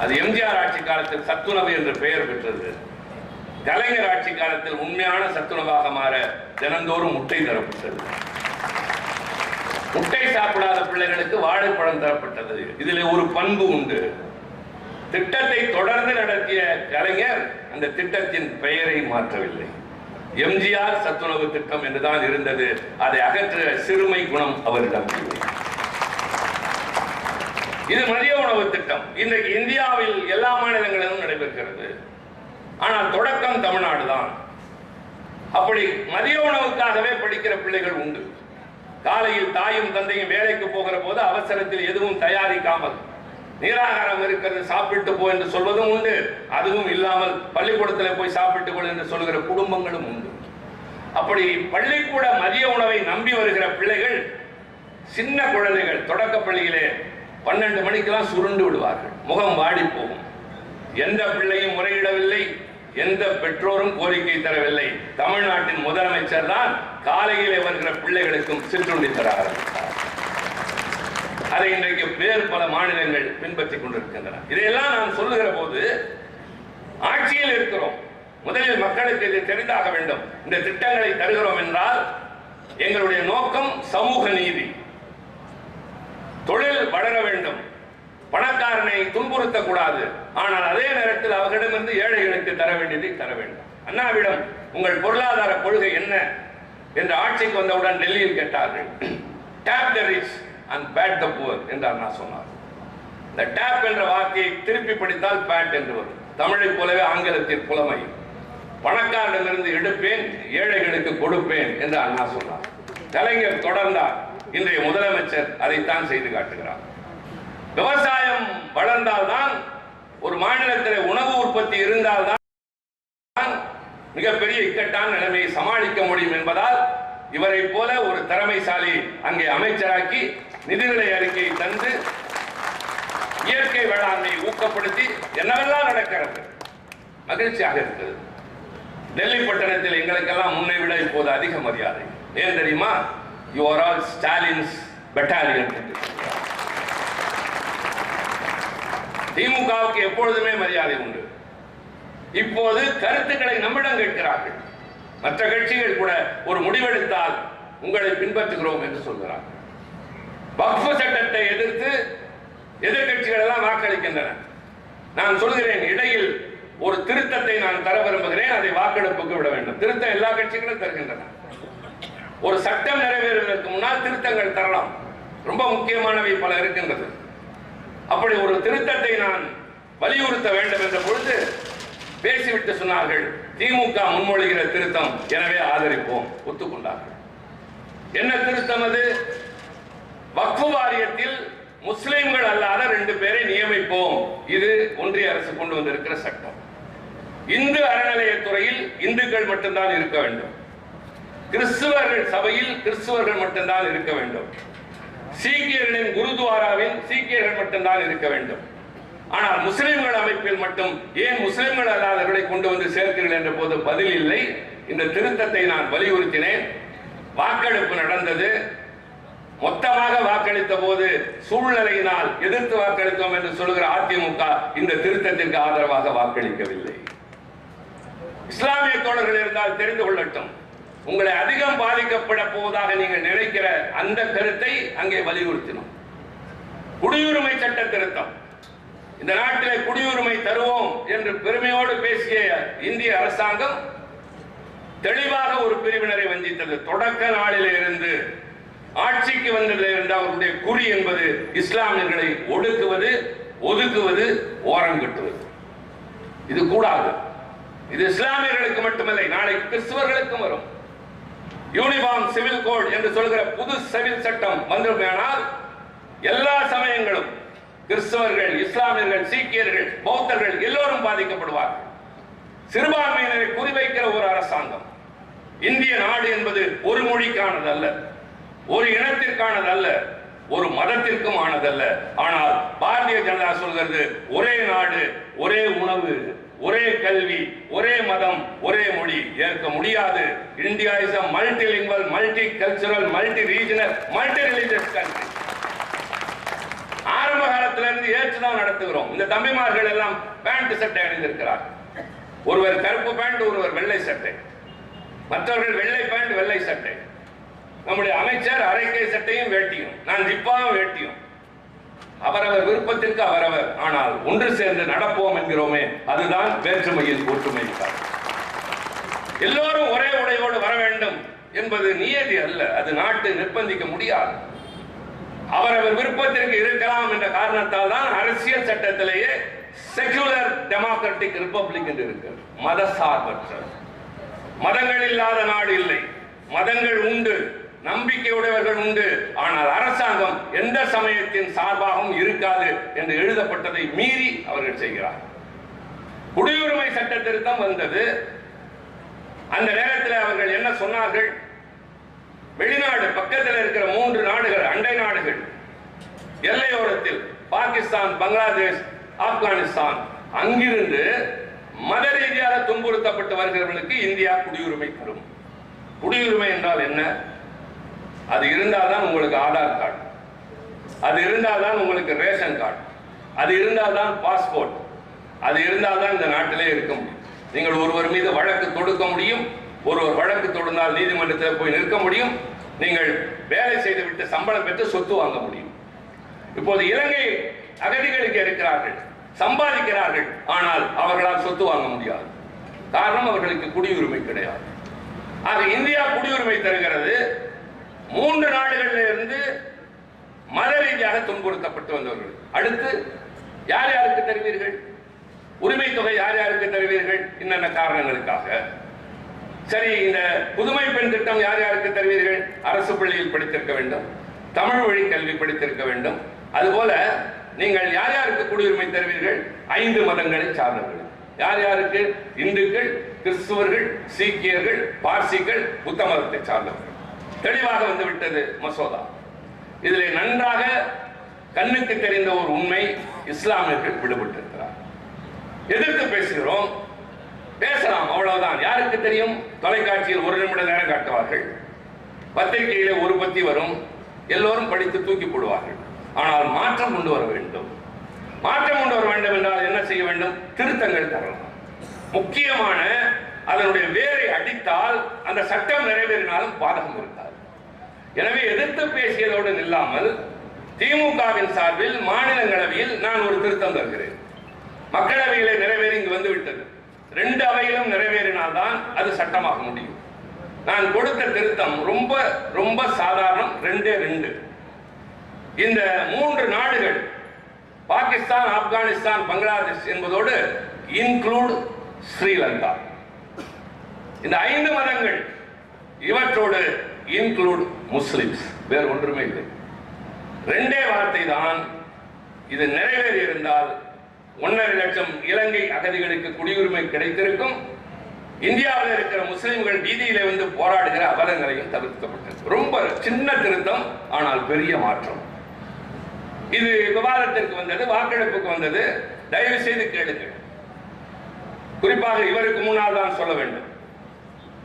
அது எம்ஜிஆர் ஆட்சி காலத்தில் சத்துணவு என்று பெயர் பெற்றது. கலைஞர் ஆட்சி காலத்தில் உண்மையான சத்துணவாக மாற தினந்தோறும் முட்டை தரப்பட்டது. முட்டை சாப்பிடாத பிள்ளைகளுக்கு வாழைப்பழம் தரப்பட்டது. இதில் ஒரு பண்பு உண்டு. திட்டத்தை தொடர்ந்து நடத்திய கலைஞர் அந்த திட்டத்தின் பெயரை மாற்றவில்லை. எம்ஜிஆர் சத்துணவு திட்டம் என்றுதான் இருந்தது. அதை அகற்ற சிறுமை குணம் அவரிடம் இல்லை. இது மதிய உணவு திட்டம் இன்றைக்கு இந்தியாவில் எல்லா மாநிலங்களிலும் நடைபெறுகிறது. ஆனால் தொடக்கம் தமிழ்நாடு தான். அப்படி மதிய உணவுக்காகவே படிக்கிற பிள்ளைகள் உண்டு. காலையில் தாயும் தந்தையும் வேலைக்கு போகிற போது அவசரத்தில் எதுவும் தயாரிக்காமல் நீராகாரம் இருக்கிறது சாப்பிட்டு போ என்று சொல்வதும் உண்டு. அதுவும் இல்லாமல் பள்ளிக்கூடத்தில் போய் சாப்பிட்டு கொள் என்று சொல்கிற குடும்பங்களும் உண்டு. அப்படி பள்ளிக்கூட மதிய உணவை நம்பி வருகிற பிள்ளைகள், சின்ன குழந்தைகள் தொடக்க பள்ளியிலே 12 மணிக்கெல்லாம் சுருண்டு விடுவார்கள், முகம் வாடி போகும். எந்த பிள்ளையும் முறையிடவில்லை, எந்த பெற்றோரும் கோரிக்கை தரவில்லை. தமிழ்நாட்டின் முதலமைச்சர் தான் காலையிலே வருகிற பிள்ளைகளுக்கும் சிற்றுண்டி தர ஆரம்பித்தார். அதை இன்றைக்கு பல மாநிலங்கள் பின்பற்றிக் கொண்டிருக்கின்றன. இதையெல்லாம் நான் சொல்லுகிற போது ஆட்சியில் இருக்கிறோம், முதலில் மக்களுக்கு இது தெரிந்தாக வேண்டும். இந்த திட்டங்களை தருகிறோம் என்றால் எங்களுடைய நோக்கம் சமூக நீதி, தொழில் வளர வேண்டும், பணக்காரனை துன்புறுத்தக்கூடாது. ஆனால் அதே நேரத்தில் அவர்களிடமிருந்து ஏழைகளுக்கு தர வேண்டியதை தர வேண்டும். அண்ணாவிடம் உங்கள் பொருளாதார கொள்கை என்ன என்று ஆட்சிக்கு வந்தவுடன் டெல்லியில் கேட்டார்கள். Tap the rich and pat the poor என்று அண்ணா சொன்னார். இந்த டேப் என்ற வார்த்தையை திருப்பி படித்தால் பேட் என்று வரும். தமிழைப் போலவே ஆங்கிலத்தில் புலமை. பணக்காரனிடமிருந்து எடுப்பேன், ஏழைகளுக்கு கொடுப்பேன் என்று அண்ணா சொன்னார். கலைஞர் தொடர்ந்தார். இன்றைய முதலமைச்சர் அதைத்தான் செய்து காட்டுகிறார். விவசாயம் வளர்ந்தால்தான், ஒரு மாநிலத்தில் உணவு உற்பத்தி இருந்தால்தான் மிகப்பெரிய இக்கட்டான நிலைமையை சமாளிக்க முடியும் என்பதால் இவரை போல ஒரு திறமைசாலி அங்கே அமைச்சராக்கி நிதிநிலை அறிக்கையை தந்து இயற்கை வேளாண்மையை ஊக்கப்படுத்தி என்னவெல்லாம் நடக்கிறது, மகிழ்ச்சியாக இருக்கிறது. டெல்லி பட்டணத்தில் எங்களுக்கெல்லாம் முன்னை விட இப்போது அதிக மரியாதை. ஏன் தெரியுமா? You are all Stalin's battalion. திமுகவுக்கு எப்பொழுதுமே மரியாதை உண்டு. இப்போது கருத்துக்களை நம்மிடம் கேட்கிறார்கள். மற்ற கட்சிகள் கூட ஒரு முடிவெடுத்தால் உங்களை பின்பற்றுகிறோம் என்று சொல்கிறார்கள். வக்ஃப் சட்டத்தை எதிர்த்து எதிர்கட்சிகள் எல்லாம் வாக்களிக்கின்றன. நான் சொல்கிறேன், இடையில் ஒரு திருத்தத்தை நான் தர விரும்புகிறேன். அதை வாக்கெடுப்புக்கு விட வேண்டும். திருத்தம் எல்லா கட்சிகளும் தருகின்றன. ஒரு சட்டம் நிறைவேறுவதற்கு முன்னால் திருத்தங்கள் தரலாம். ரொம்ப முக்கியமானவை பல இருக்கின்றது. அப்படி ஒரு திருத்தத்தை நான் வலியுறுத்த வேண்டும் என்ற பொழுது பேசிவிட்டு சொன்னார்கள், திமுக முன்மொழிகிற திருத்தம், எனவே ஆதரிப்போம். ஒத்துக்கொண்டார்கள். என்ன திருத்தம் அது? வக்ஃப் வாரியத்தில் முஸ்லிம்கள் அல்லாத 2 பேரை நியமிப்போம். இது ஒன்றிய அரசு கொண்டு வந்திருக்கிற சட்டம். இந்து அறநிலையத்துறையில் இந்துக்கள் மட்டும்தான் இருக்க வேண்டும். கிறிஸ்துவர்கள் சபையில் கிறிஸ்துவர்கள் மட்டும்தான் இருக்க வேண்டும். சீக்கியர்களின் குருத்வாராவில் சீக்கியர்கள் மட்டும்தான் இருக்க வேண்டும். ஆனால் முஸ்லிம்கள் அமைப்பில் மட்டும் ஏன் முஸ்லிம்கள் அல்லாதவர்களை கொண்டு வந்து சேர்க்கிறீர்கள் என்ற போது பதில் இல்லை. இந்த திருத்தத்தை நான் வலியுறுத்தினேன். வாக்கெடுப்பு நடந்தது. மொத்தமாக வாக்களித்த போது சூழ்நிலையினால் எதிர்த்து வாக்களித்தோம் என்று சொல்கிற அதிமுக இந்த திருத்தத்திற்கு ஆதரவாக வாக்களிக்கவில்லை. இஸ்லாமிய தோழர்கள் இருந்தால் தெரிந்து கொள்ளட்டும். உங்களை அதிகம் பாதிக்கப்பட போவதாக நீங்கள் நினைக்கிற அந்த கருத்தை அங்கே வலியுறுத்தினோம். குடியுரிமை சட்ட திருத்தம். இந்த நாட்டிலே குடியுரிமை தருவோம் என்று பெருமையோடு பேசிய இந்திய அரசாங்கம் தெளிவாக ஒரு பிரிவினரை வஞ்சித்தது. தொடக்க நாளிலே இருந்து ஆட்சிக்கு வந்ததில் இருந்து அவருடைய குறி என்பது இஸ்லாமியர்களை ஒடுக்குவது, ஒதுக்குவது, ஓரங்கட்டுவது. இது கூடாது. இது இஸ்லாமியர்களுக்கு மட்டுமல்ல, நாளைக்கு கிறிஸ்துவர்களுக்கும் வரும். யூனிஃபார்ம் சிவில் கோட் என்று சொல்கிற புது சிவில் சட்டம் வந்திருந்தால் எல்லா சமயங்களும் கிறிஸ்தவர்கள், இஸ்லாமியர்கள், சீக்கியர்கள், பௌத்தர்கள் எல்லோரும் பாதிக்கப்படுவார்கள். சிறுபான்மையினரை குறிவைக்கிற ஒரு அரசாங்கம். இந்திய நாடு என்பது ஒரு மொழிக்கானது அல்ல, ஒரு இனத்திற்கானது அல்ல, ஒரு மதத்திற்கும் ஆனதல்ல. ஆனால் பாரதிய ஜனதா சொல்கிறது ஒரே நாடு, ஒரே உணவு, ஒரே கல்வி, ஒரே மதம், ஒரே மொழி. ஏற்க முடியாது. India is a multilingual, multicultural, multi-regional, multi-religious country. ஆரம்ப காலத்திலிருந்து ஏற்றுதான் நடத்துகிறோம். இந்த தம்பிமார்கள் எல்லாம் பேண்ட் சட்டை அணிந்திருக்கிறார். ஒருவர் கருப்பு பேண்ட், ஒருவர் வெள்ளை சட்டை, மற்றவர்கள் வெள்ளை பேண்ட் வெள்ளை சட்டை. நம்முடைய அமைச்சர் அரைக்கை சட்டையும் வேட்டியும், நான் ஜிப்பாவும் வேட்டியும். அவரவர் விருப்பத்திற்கு அவரவர். ஆனால் ஒன்று சேர்ந்து நடப்போம் என்கிறோமே, அதுதான் வேற்றுமையில் ஒற்றுமை. எல்லோரும் ஒரே உடையோடு வர வேண்டும் என்பது நியதி அல்ல. அது நாட்டை நிர்பந்திக்க முடியாது. அவரவர் விருப்பத்திற்கு இருக்கலாம் என்ற காரணத்தால் தான் அரசியல் சட்டத்திலேயே செகுலர் டெமோக்ராட்டிக் ரிபப்ளிக் என்று இருக்கிறது. மத சார்பற்ற, மதங்கள் இல்லாத நாடு இல்லை. மதங்கள் உண்டு, நம்பிக்கையுடையவர்கள் உண்டு. ஆனால் அரசாங்கம் எந்த சமயத்தின் சார்பாகவும் இருக்காது என்று எழுதப்பட்டதை மீறி அவர்கள் செய்கிறார். குடியுரிமை சட்ட திருத்தம் வந்தது. அந்த நேரத்தில் அவர்கள் என்ன சொன்னார்கள்? வெளிநாடு பக்கத்தில் இருக்கிற 3 நாடுகள், அண்டை நாடுகள், எல்லையோரத்தில் பாகிஸ்தான், பங்களாதேஷ், ஆப்கானிஸ்தான், அங்கிருந்து மத ரீதியாக துன்புறுத்தப்பட்டு வருகிறவர்களுக்கு இந்தியா குடியுரிமை தரும். குடியுரிமை என்றால் என்ன? அது இருந்தால்தான் உங்களுக்கு ஆதார் கார்டு, அது இருந்தால்தான் உங்களுக்கு ரேஷன் கார்டு, அது இருந்தால்தான் பாஸ்போர்ட், அது இருந்தால்தான் இந்த நாட்டிலே இருக்க முடியும். நீங்கள் ஒருவர் மீது வழக்கு தொடுக்க முடியும். ஒருவர் வழக்கு தொடுந்தால் நீதிமன்றத்தில் போய் நிற்க முடியும். நீங்கள் வேலை செய்துவிட்டு சம்பளம் பெற்று சொத்து வாங்க முடியும். இப்போது இலங்கை அகதிகளுக்கு இருக்கிறார்கள், சம்பாதிக்கிறார்கள், ஆனால் அவர்களால் சொத்து வாங்க முடியாது. காரணம், அவர்களுக்கு குடியுரிமை கிடையாது. ஆக இந்தியா குடியுரிமை தருகிறது. 3 நாடுகளில் இருந்து மத ரீதியாக துன்புறுத்தப்பட்டு வந்தவர்கள். அடுத்து யார் யாருக்கு தருவீர்கள்? உரிமை தொகை யார் யாருக்கு தருவீர்கள்? என்னென்ன காரணங்களுக்காக? சரி, இந்த புதுமை பெண் திட்டம் யார் யாருக்கு தருவீர்கள்? அரசு பள்ளியில் படித்திருக்க வேண்டும், தமிழ் வழி கல்வி படித்திருக்க வேண்டும். அதுபோல நீங்கள் யார் யாருக்கு குடியுரிமை தருவீர்கள்? 5 மதங்களை சார்ந்தவர்கள். யார் யாருக்கு? இந்துக்கள், கிறிஸ்துவர்கள், சீக்கியர்கள், பார்சிகள், புத்த மதத்தை சார்ந்தவர்கள். தெளிவாக வந்துவிட்டது மசோதா. இதில் நன்றாக கண்ணுக்கு தெரிந்த ஒரு உண்மை, இஸ்லாமியர்கள் விடுபட்டிருக்கிறார். எதிர்த்து பேசுகிறோம், பேசலாம், அவ்வளவுதான். யாருக்கு தெரியும்? தொலைக்காட்சியில் 1 நிமிட நேரம் காட்டுவார்கள், பத்திரிகையிலே ஒரு பத்தி வரும், எல்லோரும் படித்து தூக்கி போடுவார்கள். ஆனால் மாற்றம் கொண்டு வர வேண்டும். மாற்றம் கொண்டு வர வேண்டும் என்றால் என்ன செய்ய வேண்டும்? திருத்தங்கள் தரலாம். முக்கியமான அதனுடைய வேரை அடித்தால் அந்த சட்டம் நிறைவேறினாலும் பாதகம் இருக்காது. எனவே எதிர்த்து பேசியதோடு நில்லாமல் திமுகவின் சார்பில் மாநிலங்களவையில் நான் ஒரு திருத்தம் தருகிறேன். மக்களவையிலே நிறைவேறி இங்கு வந்துவிட்டது. 2 அவையிலும் நிறைவேறினால்தான் அது சட்டமாக முடியும். நான் கொடுத்த திருத்தம் ரொம்ப ரொம்ப சாதாரணம். 2 இந்த 3 நாடுகள், பாகிஸ்தான், ஆப்கானிஸ்தான், பங்களாதேஷ் என்பதோடு இன்க்ளூட் ஸ்ரீலங்கா. இந்த 5 மதங்கள், இவற்றோடு இன்க்ளூட் முஸ்லிம்ஸ். வேறு ஒன்றுமே இல்லை. 2 வார்த்தை தான். இது நிறைவேறி இருந்தால் 1.5 லட்சம் இலங்கை அகதிகளுக்கு குடியுரிமை கிடைத்திருக்கும். இந்தியாவில் இருக்கிற முஸ்லிம்கள் வீதியிலே வந்து போராடுகிற அவலங்களையும் தவிர்க்கப்பட்டது. ரொம்ப சின்ன திருத்தம், ஆனால் பெரிய மாற்றம். இது விவாதத்திற்கு வந்தது, வாக்கெடுப்புக்கு வந்தது. தயவு செய்து கேளுங்கள். குறிப்பாக இவருக்கு முன்னால் தான் சொல்ல வேண்டும்.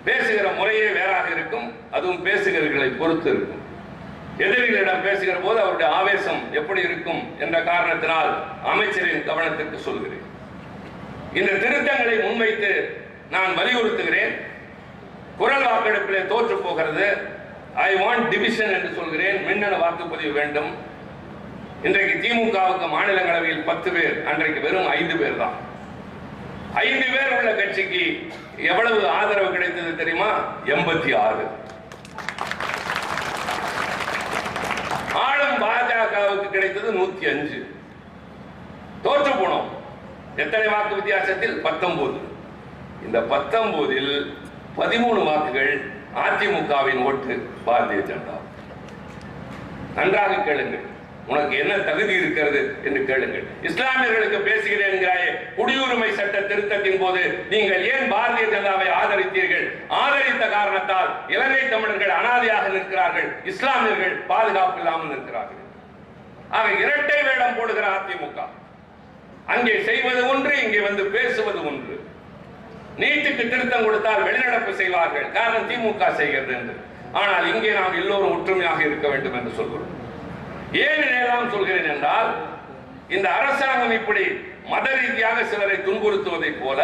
பேசுகிற முறையே வேறாக இருக்கும். அதுவும் பேசுகிறவர்களை பொறுத்து இருக்கும். எதிரிகளிடம் பேசுகிற போது அவருடைய ஆவேசம் எப்படி இருக்கும் என்ற காரணத்தினால் அமைச்சரின் கவனத்திற்கு சொல்கிறேன். இந்த திருத்தங்களை முன்வைத்து நான் வலியுறுத்துகிறேன். குரல் வாக்கெடுப்பிலே தோற்று போகிறது. ஐ வாண்ட் டிவிஷன் என்று சொல்கிறேன். மின்னணு வாக்குப்பதிவு வேண்டும். இன்றைக்கு திமுகவுக்கு மாநிலங்களவையில் 10 பேர், அன்றைக்கு வெறும் 5 பேர் தான். 5 பேர் உள்ள கட்சிக்கு எவ்வளவு ஆதரவு கிடைத்தது தெரியுமா? 86. ஆளும் பாஜகவுக்கு கிடைத்தது 105. தோற்று போனோம். எத்தனை வாக்கு வித்தியாசத்தில்? 19. இந்த 19இல் 13 வாக்குகள் அதிமுகவின் ஓட்டு பாரதிய ஜனதா. நன்றாக கேளுங்கள். உனக்கு என்ன தகுதி இருக்கிறது என்று கேளுங்கள். இஸ்லாமியர்களுக்கு பேசுகிறேன் என்கிறாயே, குடியுரிமை சட்ட திருத்தத்தின் போது நீங்கள் ஏன் பாரதிய ஜனதாவை ஆதரித்தீர்கள்? ஆதரித்த காரணத்தால் இலங்கை தமிழர்கள் அனாதையாக நிற்கிறார்கள், இஸ்லாமியர்கள் பாதுகாப்பு இல்லாமல் நிற்கிறார்கள். ஆக இரட்டை வேடம் போடுகிற அதிமுக. அங்கே செய்வது ஒன்று, இங்கே வந்து பேசுவது ஒன்று. நீட்டுக்கு திருத்தம் கொடுத்தால் வெளிநடப்பு செய்வார்கள், காரணம் திமுக செய்கிறது என்று. ஆனால் இங்கே நாம் எல்லோரும் ஒற்றுமையாக இருக்க வேண்டும் என்று சொல்கிறோம். ஏன் இதையெல்லாம் சொல்கிறேன் என்றால், இந்த அரசாங்கம் இப்படி மத ரீதியாக சிலரை துன்புறுத்துவதை போல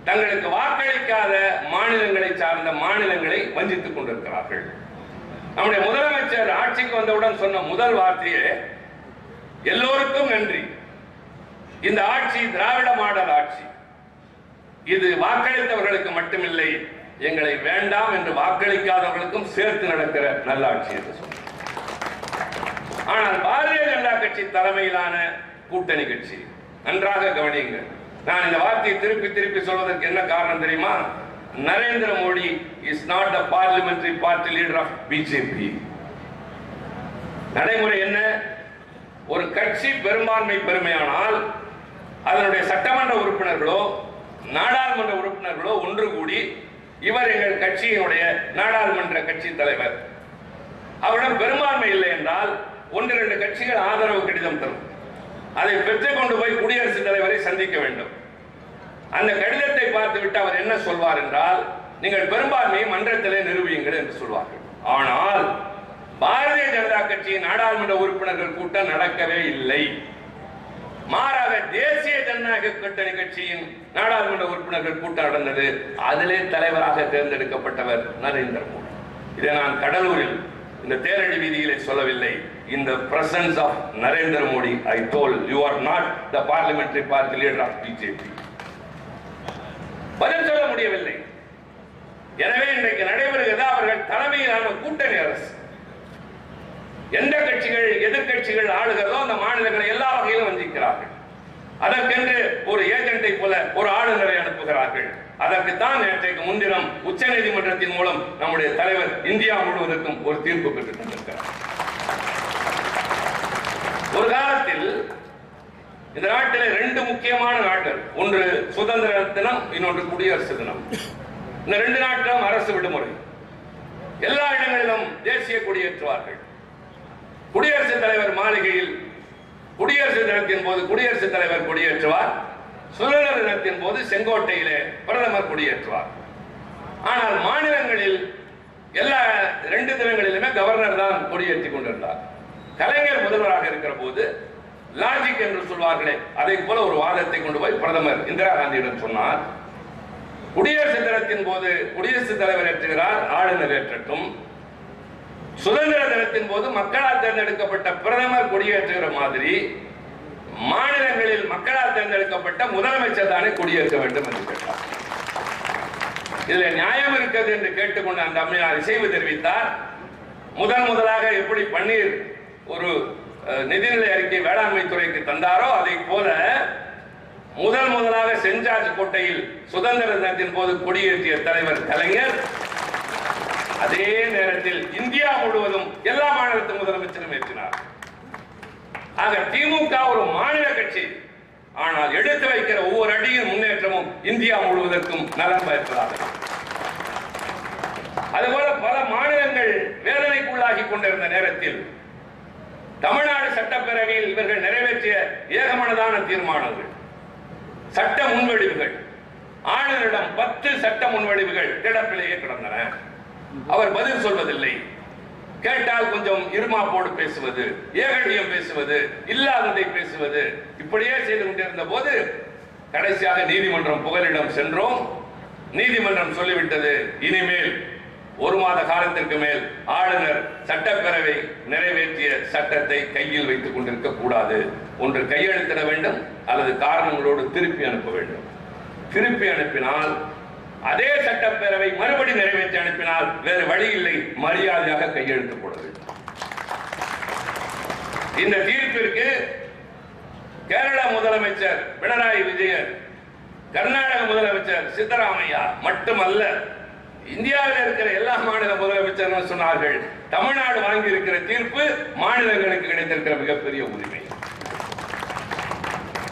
தங்களுக்கு வாக்களிக்காத மாநிலங்களை சார்ந்த மாநிலங்களை வஞ்சித்துக் கொண்டிருக்கிறார்கள். நம்முடைய முதலமைச்சர் ஆட்சிக்கு வந்தவுடன் சொன்ன முதல் வார்த்தையே எல்லோருக்கும் நன்றி, இந்த ஆட்சி திராவிட மாடல் ஆட்சி, இது வாக்களித்தவர்களுக்கு மட்டுமில்லை, எங்களை வேண்டாம் என்று வாக்களிக்காதவர்களுக்கும் சேர்த்து நடக்கிற நல்ல ஆட்சி என்று சொன்னார். ஆனால் பாரதிய ஜனதா கட்சி தலைமையிலான கூட்டணி கட்சி, நன்றாக கவனியுங்கள். நான் இந்த வார்த்தையை திருப்பி திருப்பி சொல்வதற்கு என்ன காரணம் தெரியுமா? Narendra Modi is not the parliamentary party leader of BJP. நடைமுறை என்ன? ஒரு கட்சி பெரும்பான்மை பெருமையானால் அதனுடைய சட்டமன்ற உறுப்பினர்களோ நாடாளுமன்ற உறுப்பினர்களோ ஒன்று கூடி, இவர் எங்கள் கட்சியினுடைய நாடாளுமன்ற கட்சி தலைவர், அவரிடம் பெரும்பான்மை இல்லை என்றால் 1-2 கட்சிகள் ஆதரவு கடிதம் தரும். அதை பெற்றுக் கொண்டு போய் குடியரசுத் தலைவரை சந்திக்க வேண்டும். அந்த கடிதத்தை பார்த்துவிட்டு அவர் என்ன சொல்வார் என்றால், நீங்கள் பெரும்பான்மையை மன்றத்திலே நிரூபியுங்கள் என்று சொல்வார்கள். ஆனால் பாரதிய ஜனதா கட்சியின் நாடாளுமன்ற உறுப்பினர்கள் கூட்டம் நடக்கவே இல்லை. மாறாக தேசிய ஜனநாயக கூட்டணி கட்சியின் நாடாளுமன்ற உறுப்பினர்கள் கூட்டம் நடந்தது. அதிலே தலைவராக தேர்ந்தெடுக்கப்பட்டவர் நரேந்திர மோடி. இதை நான் கடலூரில் இந்த தேரடி வீதியிலே சொல்லவில்லை. In the presence of Narendra Modi, I told you are not the parliamentary party leader of BJP. பதில் சொல்ல முடியவில்லை. எனவே இன்றைக்கு நடைபெறுகிறது அவர்கள் தலைமையிலான கூட்டணி அரசு. எந்த கட்சிகள் எதிர்கட்சிகள் ஆளுகிறதோ அந்த மாநிலங்களை எல்லா வகையிலும் வஞ்சிக்கிறார். அதற்கென்று ஒரு ஏஜென்ட்டை போல ஒரு ஆளுநரை அனுப்புகிறார்கள். அதற்குத்தான் நேற்றைக்கு முன்தினம் உச்ச நீதிமன்றத்தின் மூலம் நம்முடைய தலைவர் இந்தியா முழுவதற்கும் ஒரு தீர்ப்பு பெற்றுத் தந்திருக்கிறார். ஒரு காலத்தில் இந்த நாட்டில் 2 முக்கியமான நாட்கள், ஒன்று சுதந்திர தினம், இன்னொன்று குடியரசு தினம். இந்த 2 நாட்களும் அரசு விடுமுறை. எல்லா இடங்களிலும் தேசிய கொடியேற்றுவார்கள். குடியரசுத் தலைவர் மாளிகையில் குடியரசு தினத்தின் போது குடியரசுத் தலைவர் கொடியேற்றுவார். சுதந்திர தினத்தின் போது செங்கோட்டையிலே பிரதமர் கொடியேற்றுவார். ஆனால் மாநிலங்களில் எல்லா 2 தினங்களிலுமே கவர்னர் தான் கொடியேற்றி கொண்டிருந்தார். கலைஞர் முதல்வராக இருக்கிற போது லாஜிக் என்று சொல்வார்களே, அதை போல ஒரு வாதத்தை கொண்டு போய் பிரதமர் இந்திரா காந்தியிடம் சொன்னார். குடியரசு தினத்தின் போது குடியரசுத் தலைவர் ஏற்றுகிறார், ஆளுநர் ஏற்றட்டும். சுதந்திர தினத்தின் போது மக்களால் தேர்ந்தெடுக்கப்பட்ட பிரதமர் கொடியேற்றுகிற மாதிரி மாநிலங்களில் மக்களால் தேர்ந்தெடுக்கப்பட்ட முதலமைச்சர் தானே கொடியேற்ற வேண்டும் என்று கேட்டார். இதில் நியாயம் இருக்கிறது என்று கேட்டுக்கொண்ட அந்த அம்மையார் இசைவு தெரிவித்தார். முதலாக எப்படி பன்னீர் ஒரு நிதிநிலை அறிக்கை வேளாண்மை துறைக்கு தந்தாரோ அதை போல முதலாக சென்ட் ஜார்ஜ் கோட்டையில் சுதந்திர தினத்தின் போது கொடியேற்றிய தலைவர் கலைஞர் அதே நேரத்தில் இந்தியா முழுவதும் எல்லா மாநிலத்தின் முதலமைச்சரும் ஏற்றினார். ஆக திமுக ஒரு மாநில கட்சி, ஆனால் எடுத்து வைக்கிற ஒவ்வொரு அடியின் முன்னேற்றமும் இந்தியா முழுவதற்கும் நலன் பயப்பதாக. அதுபோல பல மாநிலங்கள் வேதனைக்குள்ளாகி கொண்டிருந்த நேரத்தில் தமிழ்நாடு சட்டப்பேரவையில் இவர்கள் நிறைவேற்றிய ஏகமனதான தீர்மானங்கள், சட்ட முன்வடிவுகள், ஆளுநரிடம் 10 சட்ட முன்வடிவுகள் கிடப்பிலேயே கிடந்தன. அவர் பதில் சொல்வதில்லை. கேட்டால் கொஞ்சம் இருமாப்போடு பேசுவது, ஏகடியம் பேசுவது, இல்லாததை பேசுவது, இப்படியே செய்து கொண்டிருந்த போது கடைசியாக நீதிமன்றம் புகலிடம் சென்றோம். நீதிமன்றம் சொல்லிவிட்டது, இனிமேல் 1 மாத காலத்திற்கு மேல் ஆளுநர் சட்டப்பேரவை நிறைவேற்றிய சட்டத்தை கையில் வைத்துக் கொண்டிருக்க கூடாது. ஒன்று கையெழுத்திட வேண்டும் அல்லது காரணங்களோடு திருப்பி அனுப்ப வேண்டும். திருப்பி அனுப்பினால் அதே சட்டப்பேரவை மறுபடி நிறைவேற்றி அனுப்பினால் வேறு வழி இல்லை, மரியாதையாக கையெழுத்து போட வேண்டும். இந்த தீர்ப்பிற்கு கேரள முதலமைச்சர் பினராயி விஜயன், கர்நாடக முதலமைச்சர் சித்தராமையா மட்டுமல்ல, இந்தியாவில் இருக்கிற எல்லா மாநில முதலமைச்சர்கள் சொன்னார்கள், தமிழ்நாடு வாங்கி இருக்கிற தீர்ப்பு மாநிலங்களுக்கு கிடைத்திருக்கிற மிகப்பெரிய உரிமை.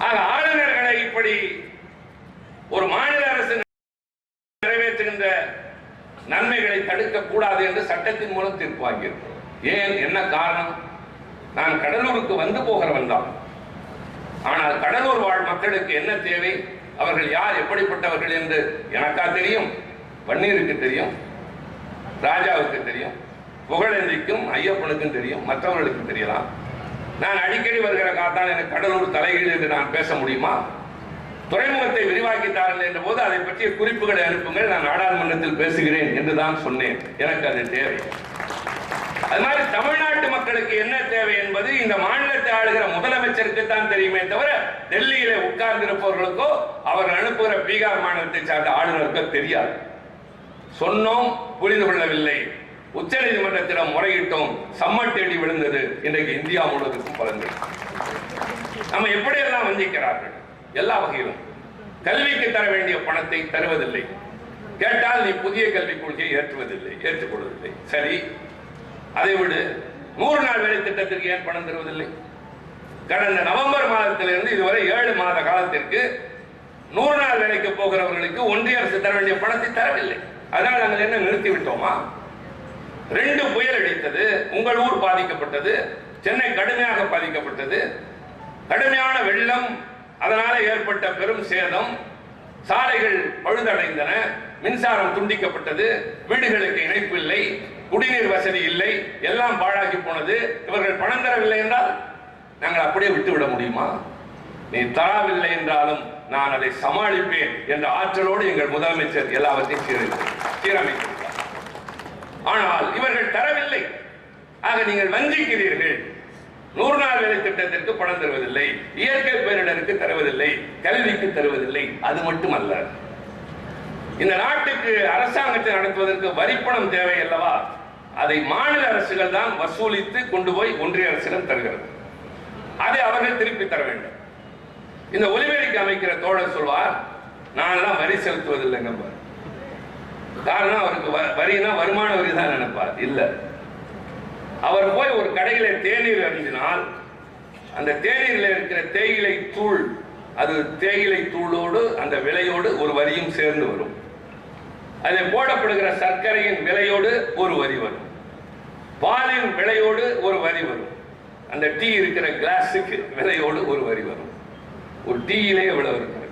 ஆக ஆளுநர்களை இப்படி ஒரு மாநில அரசு நிறைவேற்றுகின்ற நன்மைகளை தடுக்க கூடாது என்று சட்டத்தின் மூலம் தீர்ப்பு வாங்கியிருக்கிறோம். ஏன், என்ன காரணம்? நான் கடலூருக்கு வந்து போகிறவன் தான். ஆனால் கடலூர் வாழ் மக்களுக்கு என்ன தேவை, அவர்கள் யார், எப்படிப்பட்டவர்கள் என்று எனக்கா தெரியும், பன்னீருக்கு தெரியும், ராஜாவுக்கு தெரியும், புகழேந்திக்கும் ஐயப்பனுக்கும் தெரியும், மற்றவர்களுக்கு தெரியலாம். நான் அடிக்கடி வருகிற காத்தான் எனக்கு கடலூர் தலைகீழ் என்று நான் பேச முடியுமா? துறைமுகத்தை விரிவாக்கித்தார்கள் என்ற போது அதை பற்றிய குறிப்புகளை அனுப்புங்கள், நான் நாடாளுமன்றத்தில் பேசுகிறேன் என்று தான் சொன்னேன். எனக்கு அது தேவை. அது மாதிரி தமிழ்நாட்டு மக்களுக்கு என்ன தேவை என்பது இந்த மாநிலத்தை ஆளுகிற முதலமைச்சருக்கு தான் தெரியுமே தவிர டெல்லியிலே உட்கார்ந்திருப்பவர்களுக்கோ அவர் அனுப்புகிற பீகார் மாநிலத்தை சார்ந்த ஆளுநருக்கோ தெரியாது. சொன்னோம், புரிந்து கொள்ளவில்லை. உச்ச நீதிமன்றத்திடம் முறையிட்டோம், சம்மன் தேடி விழுந்தது. இன்றைக்கு இந்தியா முழுவதற்கும் பலன்கள். நம்ம எப்படியெல்லாம் வஞ்சிக்கிறார்கள் எல்லா வகையிலும். கல்விக்கு தர வேண்டிய பணத்தை தருவதில்லை. கேட்டால் நீ புதிய கல்விக் கொள்கையை ஏற்றுக்கொள்வதில்லை. சரி, அதை விடு. 100 நாள் வேலை திட்டத்திற்கு ஏன் பணம் தருவதில்லை? கடந்த நவம்பர் மாதத்திலிருந்து இதுவரை 7 மாத காலத்திற்கு 100 நாள் வேலைக்கு போகிறவர்களுக்கு ஒன்றிய அரசு தர வேண்டிய பணத்தை தரவில்லை. அதனால் நாங்கள் என்ன நிறுத்தி விட்டோமா? 2 புயல் அடித்தது, உங்கள் ஊர் பாதிக்கப்பட்டது, சென்னை கடுமையாக பாதிக்கப்பட்டது, கடுமையான வெள்ளம், அதனால ஏற்பட்ட பெரும் சேதம், சாலைகள் பழுதடைந்தன, மின்சாரம் துண்டிக்கப்பட்டது, வீடுகளுக்கு இணைப்பு இல்லை, குடிநீர் வசதி இல்லை, எல்லாம் பாழாகி போனது. இவர்கள் பணம் தரவில்லை என்றால் நாங்கள் அப்படியே விட்டுவிட முடியுமா? நீ தரவில்லை என்றாலும் நான் அதை சமாளிப்பேன் என்ற ஆற்றலோடு எங்கள் முதலமைச்சர் எல்லாவற்றையும் சீரமைத்திருக்கிறார். ஆனால் இவர்கள் தரவில்லை. ஆக நீங்கள் வஞ்சிக்கிறீர்கள். 100 நாள் வேலை திட்டத்திற்கு பணம் தருவதில்லை, இயற்கை பேரிடருக்கு தருவதில்லை, கல்விக்கு தருவதில்லை. அது மட்டுமல்ல, இந்த நாட்டுக்கு அரசாங்கத்தை நடத்துவதற்கு வரிப்பணம் தேவை அல்லவா? அதை மாநில அரசுகள் தான் வசூலித்து கொண்டு போய் ஒன்றிய அரசிடம் தருகிறது. அதை அவர்கள் திருப்பி தர வேண்டும். இந்த ஒலிபெருக்கி அமைக்கிற தோழர் சொல்வார், நான் எல்லாம் வரி செலுத்துவதில்லைங்க. காரணம் அவருக்கு வரினா வருமான வரி தான் நினைப்பார். இல்ல, அவர் போய் ஒரு கடையில தேநீர் அருந்தினால் அந்த தேநீரில் இருக்கிற தேயிலை தூள், அது தேயிலை தூளோடு அந்த விலையோடு ஒரு வரியும் சேர்ந்து வரும். அதில் போடப்படுகிற சர்க்கரையின் விலையோடு ஒரு வரி வரும், பாலின் விலையோடு ஒரு வரி வரும், அந்த டீ இருக்கிற கிளாஸுக்கு விலையோடு ஒரு வரி வரும். ஒரு டீயிலே எவ்வளவு இருக்கிறது?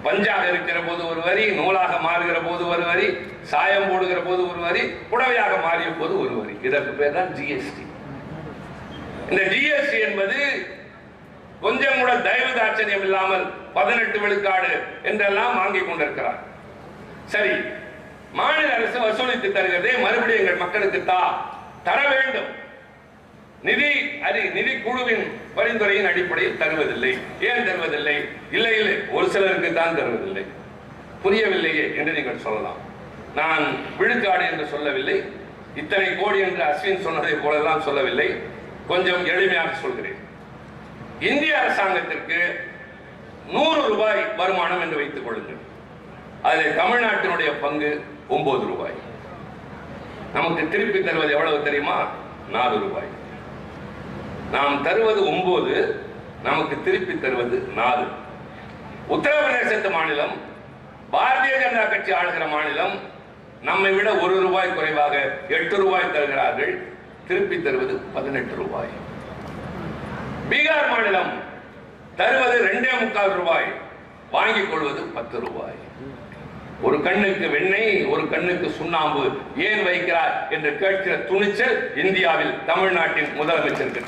பஞ்சாக இருக்கிற போது ஒரு வரி, நூலாக மாறுகிற போது ஒரு வரி, சாயம் போடுகிற போது ஒரு வரி, புடவையாக மாறிய போது ஒரு வரி. இதற்கு பேர் தான் ஜிஎஸ்டி. இந்த ஜிஎஸ்டி என்பது கொஞ்சம் கூட தயவு தாட்சணியம் இல்லாமல் 18 விழுக்காடு என்றெல்லாம் வாங்கிக் கொண்டிருக்கிறார். சரி, மாநில அரசு வசூலித்து தருகிறதே மறுபடியும் எங்கள் மக்களுக்கு தர வேண்டும். நிதி குழுவின் பரிந்துரையின் அடிப்படையில் தருவதில்லை. ஏன் தருவதில்லை? இல்லை, ஒரு சிலருக்கு தான் தருவதில்லை. புரியவில்லையே என்று நீங்கள் சொல்லலாம். நான் விழுக்காடு என்று சொல்லவில்லை, இத்தனை கோடி என்று அஸ்வின் சொன்னதை போலெல்லாம் சொல்லவில்லை. கொஞ்சம் எளிமையாக சொல்கிறேன். இந்திய அரசாங்கத்திற்கு 100 ரூபாய் வருமானம் என்று வைத்துக் கொள்ளுங்கள். அதில் தமிழ்நாட்டினுடைய பங்கு 9 ரூபாய். நமக்கு திருப்பி தருவது எவ்வளவு தெரியுமா? 4 ரூபாய். நாம் தருவது 9, நமக்கு திருப்பி தருவது 4. உத்தரப்பிரதேசத்து மாநிலம், பாரதிய ஜனதா கட்சி ஆளுகிற மாநிலம், நம்மை விட 1 ரூபாய் குறைவாக 8 ரூபாய் தருகிறார்கள். திருப்பி தருவது 18 ரூபாய். பீகார் மாநிலம் தருவது 2.25 ரூபாய், வாங்கிக் கொள்வது 10 ரூபாய். ஒரு கண்ணுக்கு வெண்ணெய், ஒரு கண்ணுக்கு சுண்ணாம்பு ஏன் வைக்கிறார் என்று கேட்கிற துணிச்சல் இந்தியாவில் தமிழ்நாட்டின் முதலமைச்சருக்கு.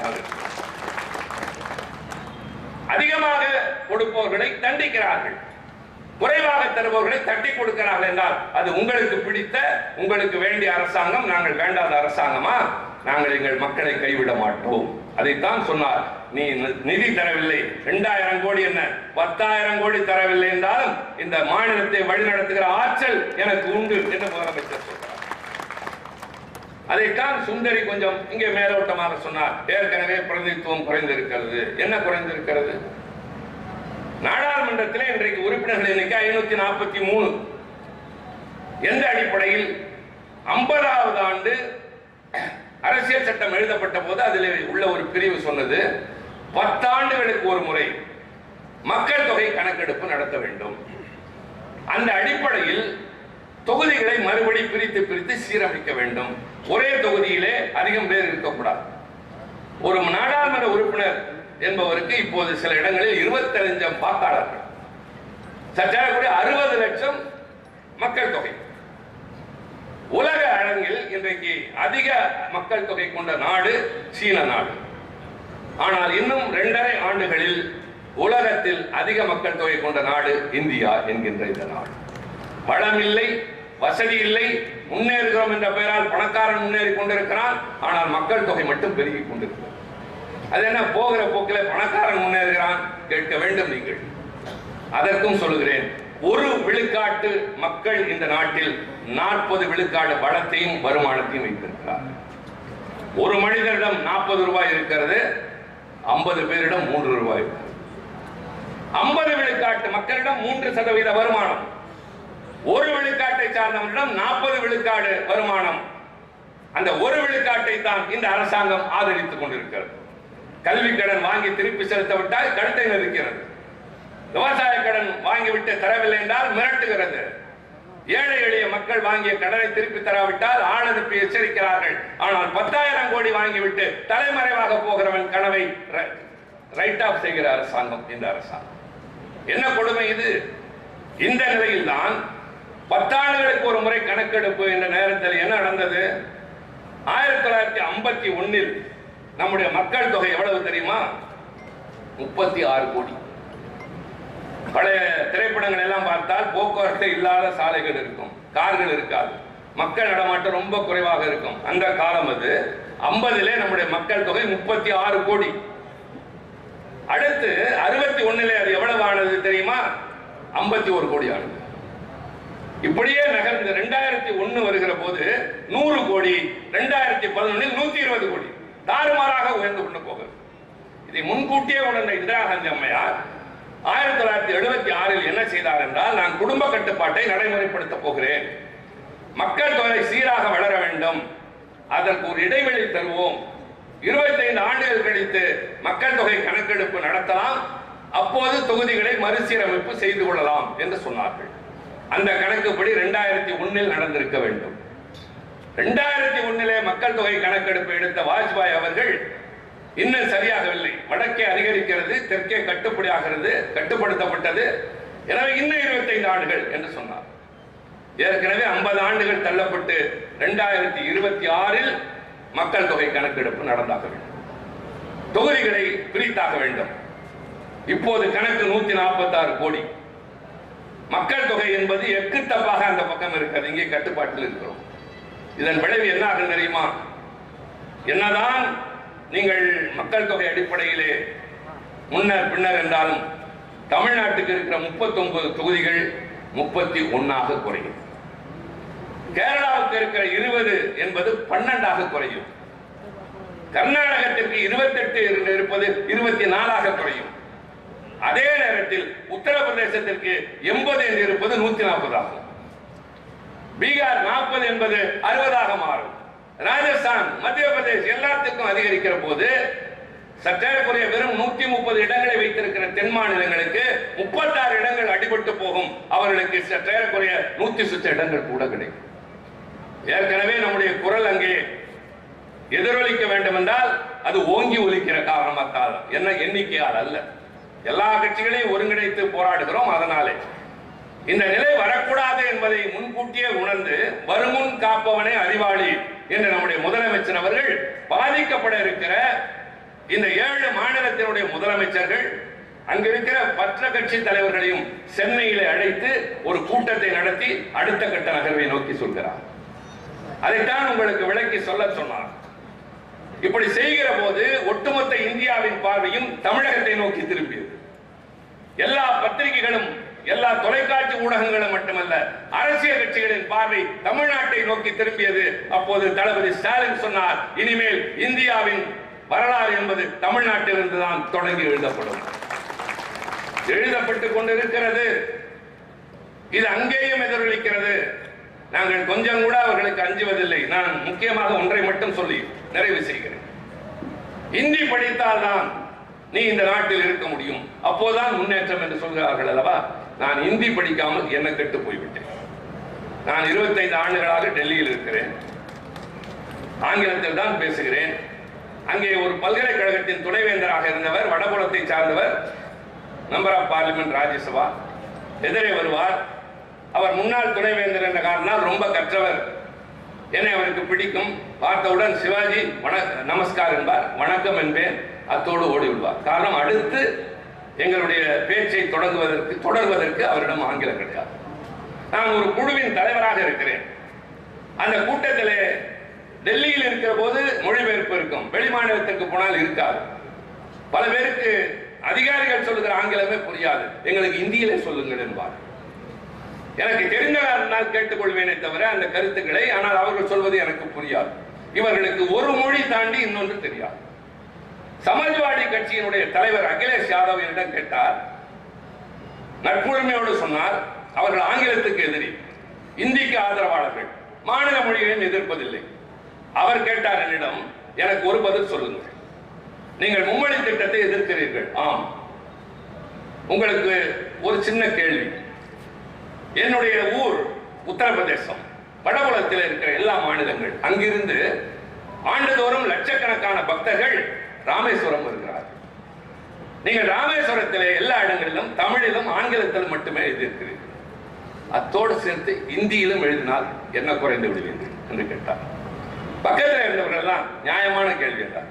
அதிகமாக கொடுப்பவர்களை தண்டிக்கிறார்கள், குறைவாக தருபவர்களை தட்டி கொடுக்கிறார்கள் என்றால் அது உங்களுக்கு பிடித்த, உங்களுக்கு வேண்டிய அரசாங்கம். நாங்கள் வேண்டாத அரசாங்கமா? நாங்கள் எங்கள் மக்களை கைவிட மாட்டோம். அதைத்தான் சொன்னார். நீ நிதி தரவில்லை, 2000 கோடி என்ன 10,000 கோடி தரவில்லை என்றாலும் இந்த மாநிலத்தை வழிநடத்துகிற ஆற்றல் எனக்கு உண்டு என்று முதலமைச்சர் சொன்னார். அதைத்தான் சுந்தரி கொஞ்சம் இங்கே மேலோட்டமாக சொன்னார். ஏற்கனவே பிரதிநிதித்துவம் குறைந்திருக்கிறது. என்ன குறைந்திருக்கிறது? நாடாளுமன்றத்தில் இன்றைக்கு உறுப்பினர்கள் எண்ணிக்கை 543. எந்த அடிப்படையில்? 50வது ஆண்டு அரசியல் சட்டம் எழுதப்பட்ட போது அதில் உள்ள ஒரு பிரிவு சொன்னது, 10 ஆண்டுகளுக்கு ஒரு முறை மக்கள் தொகை கணக்கெடுப்பு நடத்த வேண்டும். அந்த அடிப்படையில் தொகுதிகளை மறுபடி பிரித்து சீரமைக்க வேண்டும். ஒரே தொகுதியிலே அதிகம் பேர் இருக்கக்கூடாது. ஒரு நாடாளுமன்ற உறுப்பினர் என்பவருக்கு இப்போது சில இடங்களில் 25 வாக்காளர்கள், சற்றேறக்குறைய 60 லட்சம் மக்கள் தொகை. உலக அரங்கில் இன்றைக்கு அதிக மக்கள் தொகை கொண்ட நாடு சீன நாடு. ஆனால் இன்னும் 2.5 ஆண்டுகளில் உலகத்தில் அதிக மக்கள் தொகை கொண்ட நாடு இந்தியா என்கின்ற இந்த நாடு. வளம் இல்லை, வசதி இல்லை, முன்னேறுகிறோம் என்ற பெயரால் பணக்காரன் முன்னேறி கொண்டிருக்கிறான். ஆனால் மக்கள் தொகை மட்டும் பெருகிக் கொண்டிருக்கிறது. அது என்ன, போகிற போக்கில் பணக்காரன் முன்னேறுகிறான்? கேட்க வேண்டும் நீங்கள். அதற்கும் சொல்லுகிறேன், 1 விழுக்காட்டு மக்கள் இந்த நாட்டில் 40 விழுக்காடு வளத்தையும் வருமானத்தையும் வைத்திருக்கிறார். ஒரு மனிதரிடம் 40 ரூபாய் இருக்கிறது, 50 பேரிடம் 3 ரூபாய். 50 விழுக்காட்டு மக்களிடம் 3% வருமானம், 1 விழுக்காட்டை சார்ந்தவரிடம் 40 விழுக்காடு வருமானம். அந்த 1 விழுக்காட்டை தான் இந்த அரசாங்கம் ஆதரித்துக் கொண்டிருக்கிறது. கல்வி கடன் வாங்கி திருப்பி செலுத்தவிட்டால் கழுத்தை நெருக்கிறது. விவசாய கடன் வாங்கிவிட்டு தரவில்லை என்றால் மிரட்டுகிறது. ஏழை எளிய மக்கள் வாங்கிய கடனை திருப்பி தராவிட்டால் ஆள் அனுப்பி எச்சரிக்கிறார்கள். ஆனால் 10,000 கோடி வாங்கிவிட்டு தலைமறைவாக போகிறவன் கனவை ரைட் ஆஃப் செய்கிற அரசாங்கம் இந்த அரசாங்கம். என்ன கொடுமை இது! இந்த நிலையில் தான் 10 ஆண்டுகளுக்கு ஒரு முறை கணக்கெடுப்பு என்ற நேரத்தில் என்ன நடந்தது? 1951 நம்முடைய மக்கள் தொகை எவ்வளவு தெரியுமா? 36 கோடி. பழைய திரைப்படங்கள் எல்லாம் பார்த்தால் போக்குவரத்து இல்லாத சாலைகள் இருக்கும், கார்கள் இருக்காது, மக்கள் நடமாட்டம் ரொம்ப குறைவாக இருக்கும். அந்த காலம் அது. 50 நம்முடைய மக்கள் தொகை 36 கோடி. அடுத்து 61 அது எவ்வளவு ஆனது தெரியுமா? 51 கோடி ஆனது. இப்படியே நகர்ந்து 2001 வருகிற போது 100 கோடி, 2011 120 கோடி, தாறுமாறாக உயர்ந்து கொண்டு போகிறது. இதை முன்கூட்டியே உணர்ந்த இந்திரா காந்தி அம்மையார் 1976 என்ன செய்தார் என்றால், நான் குடும்ப கட்டுப்பாட்டை நடைமுறைப்படுத்த போகிறேன், மக்கள் தொகை சீராக வளர வேண்டும், அதற்கு ஒரு இடைவெளி தருவோம், 25 ஆண்டுகள் கழித்து மக்கள் தொகை கணக்கெடுப்பு நடத்தலாம், அப்போது தொகுதிகளை மறுசீரமைப்பு செய்து கொள்ளலாம் என்று சொன்னார்கள். அந்த கணக்குப்படி 2001 நடந்திருக்க வேண்டும். 2001 மக்கள் தொகை கணக்கெடுப்பு எடுத்த வாஜ்பாய் அவர்கள் இன்னும் சரியாகவில்லை, வடக்கே அதிகரிக்கிறது, தெற்கே கட்டுப்படுத்தப்பட்டது, எனவே இன்னும் 25 ஆண்டுகள் என்று சொன்னார். ஏற்கனவே 50 ஆண்டுகள் தள்ளப்பட்டு 2026 மக்கள் தொகை கணக்கெடுப்பு நடந்தாக வேண்டும், தொகுதிகளை பிரித்தாக வேண்டும். இப்போது கணக்கு 146 கோடி. மக்கள் தொகை என்பது எக்கு தப்பாக அந்த பக்கம் இருக்கிறது, இங்கே கட்டுப்பாட்டில் இருக்கிறோம். இதன் விளைவு என்ன ஆகும் தெரியுமா? என்னதான் நீங்கள் மக்கள் தொகை அடிப்படையிலே முன்னர் பின்னர் என்றாலும் தமிழ்நாட்டுக்கு இருக்கிற 39 தொகுதிகள் 31 குறையும். கேரளாவுக்கு இருக்கிற 20 என்பது 12 குறையும். கர்நாடகத்திற்கு 28 இருப்பது 24 குறையும். அதே நேரத்தில் உத்தரப்பிரதேசத்திற்கு 80 என்று இருப்பது 140 ஆகும். பீகார் 40 என்பது 60 மாறும். ராஜஸ்தான், மத்திய பிரதேஷ் எல்லாத்துக்கும் அதிகரிக்கிற போது சற்றேறக்குறைய வெறும் 130 இடங்களை வைத்திருக்கிற தென் மாநிலங்களுக்கு 36 இடங்கள் அடிபட்டு போகும். அவர்களுக்கு சற்றேறக்குறைய 100 சுற்ற இடங்கள் கூட கிடைக்கும். ஏற்கனவே நம்முடைய குரல் அங்கே எதிரொலிக்க வேண்டும் என்றால் அது ஓங்கி ஒலிக்கிற காரணத்தால், என்ன எண்ணிக்கையால் அல்ல. எல்லா கட்சிகளையும் ஒருங்கிணைத்து போராடுகிறோம். அதனாலே இந்த நிலை வரக்கூடாது என்பதை முன்கூட்டியே உணர்ந்து வருமுன் காப்பவனே அறிவாளி என்று நம்முடைய முதலமைச்சர் அவர்கள் பாதிக்கப்பட இருக்கிற இந்த 7 மாநிலத்தினுடைய முதலமைச்சர்கள் அங்கிருக்கிற மற்ற கட்சி தலைவர்களையும் சென்னையிலே அழைத்து ஒரு கூட்டத்தை நடத்தி அடுத்த கட்ட நகர்வை நோக்கி சொல்கிறார். அதைத்தான் உங்களுக்கு விளக்கி சொல்ல சொன்னார். இப்படி செய்கிற போது ஒட்டுமொத்த இந்தியாவின் பார்வையும் தமிழகத்தை நோக்கி திரும்பியது. எல்லா பத்திரிகைகளும் எல்லா தொலைக்காட்சி ஊடகங்களும் மட்டுமல்ல, அரசியல் கட்சிகளின் பார்வை தமிழ்நாட்டை நோக்கி திரும்பியது. அப்போது தளபதி ஸ்டாலின் சொன்னார், இனிமேல் இந்தியாவின் வரலாறு என்பது தமிழ்நாட்டிலிருந்து தான் தொடங்கி எழுதப்படும். எழுதப்பட்டுக் கொண்டிருக்கிறது. இது அங்கேயும் எதிரொலிக்கிறது. நாங்கள் கொஞ்சம் கூட அவர்களுக்கு அஞ்சுவதில்லை. நான் முக்கியமாக ஒன்றை மட்டும் சொல்லி நிறைவு செய்கிறேன். இந்தி படித்தால் தான் நீ இந்த நாட்டில் இருக்க முடியும், அப்போதான் முன்னேற்றம் என்று சொல்கிறார்கள் அல்லவா? நான் இந்தி படிக்காமல் என்ன கெட்டு போய்விட்டேன். நான் 25 ஆண்டுகளாக டெல்லியில் இருக்கிறேன், ஆங்கிலத்தில் தான் பேசுகிறேன். அங்கே ஒரு பல்கலைக்கழகத்தின் துணைவேந்தராக இருந்தவர், வடபுலத்தை சார்ந்தவர், மெம்பர் ஆஃப் பார்லிமெண்ட் ராஜ்யசபா, எதிரே வருவார். அவர் முன்னாள் துணைவேந்தர் என்ற காரணத்தால் ரொம்ப கற்றவர். என்னை அவருக்கு பிடிக்கும். பார்த்தவுடன் சிவாஜி நமஸ்கார் என்பார், வணக்கம் என்பேன், அத்தோடு ஓடி விடுவார். காரணம், அடுத்து எங்களுடைய பேச்சை தொடர்வதற்கு அவரிடம் ஆங்கிலம் கிடையாது. நான் ஒரு குழுவின் தலைவராக இருக்கிறேன். அந்த கூட்டத்தில் டெல்லியில் இருக்கிற போது மொழிபெயர்ப்பு இருக்கும், வெளி மாநிலத்திற்கு போனால் இருக்காது. பல பேருக்கு அதிகாரிகள் சொல்லுகிற ஆங்கிலமே புரியாது, எங்களுக்கு இந்தியிலே சொல்லுங்கள் என்பார். எனக்கு தெரிந்தவர்கள் கேட்டுக்கொள்வேனே தவிர அந்த கருத்துக்களை, ஆனால் அவர்கள் சொல்வது எனக்கு புரியாது. இவர்களுக்கு ஒரு மொழி தாண்டி இன்னொன்று தெரியாது. சமாஜ்வாடி கட்சியினுடைய தலைவர் அகிலேஷ் யாதவ் என்னிடம் கேட்டார், நட்புரிமையோடு சொன்னார், அவர்கள் ஆங்கிலத்துக்கு எதிரி, இந்திக்கு ஆதரவாளர்கள், மாநில மொழிகளையும் எதிர்ப்பதில்லை. அவர் கேட்டார் என்னிடம், எனக்கு ஒரு பதில் சொல்லுங்கள், நீங்கள் மும்மொழி திட்டத்தை எதிர்க்கிறீர்கள். ஆம். உங்களுக்கு ஒரு சின்ன கேள்வி. என்னுடைய ஊர் உத்தரப்பிரதேசம், வடபுலத்தில் இருக்கிற எல்லா மாநிலங்கள், அங்கிருந்து ஆண்டுதோறும் லட்சக்கணக்கான பக்தர்கள் ராமேஸ்வரம் வருகிறார்கள். நீங்கள் ராமேஸ்வரத்திலே எல்லா இடங்களிலும் தமிழிலும் ஆங்கிலத்திலும் மட்டுமே எழுதியிருக்கிறீர்கள், அத்தோடு சேர்த்து இந்தியிலும் எழுதினால் என்ன குறைந்து விடுவீர்கள் என்று கேட்டார். பக்கத்தில் இருந்தவர்கள் எல்லாம் நியாயமான கேள்வி என்றார்.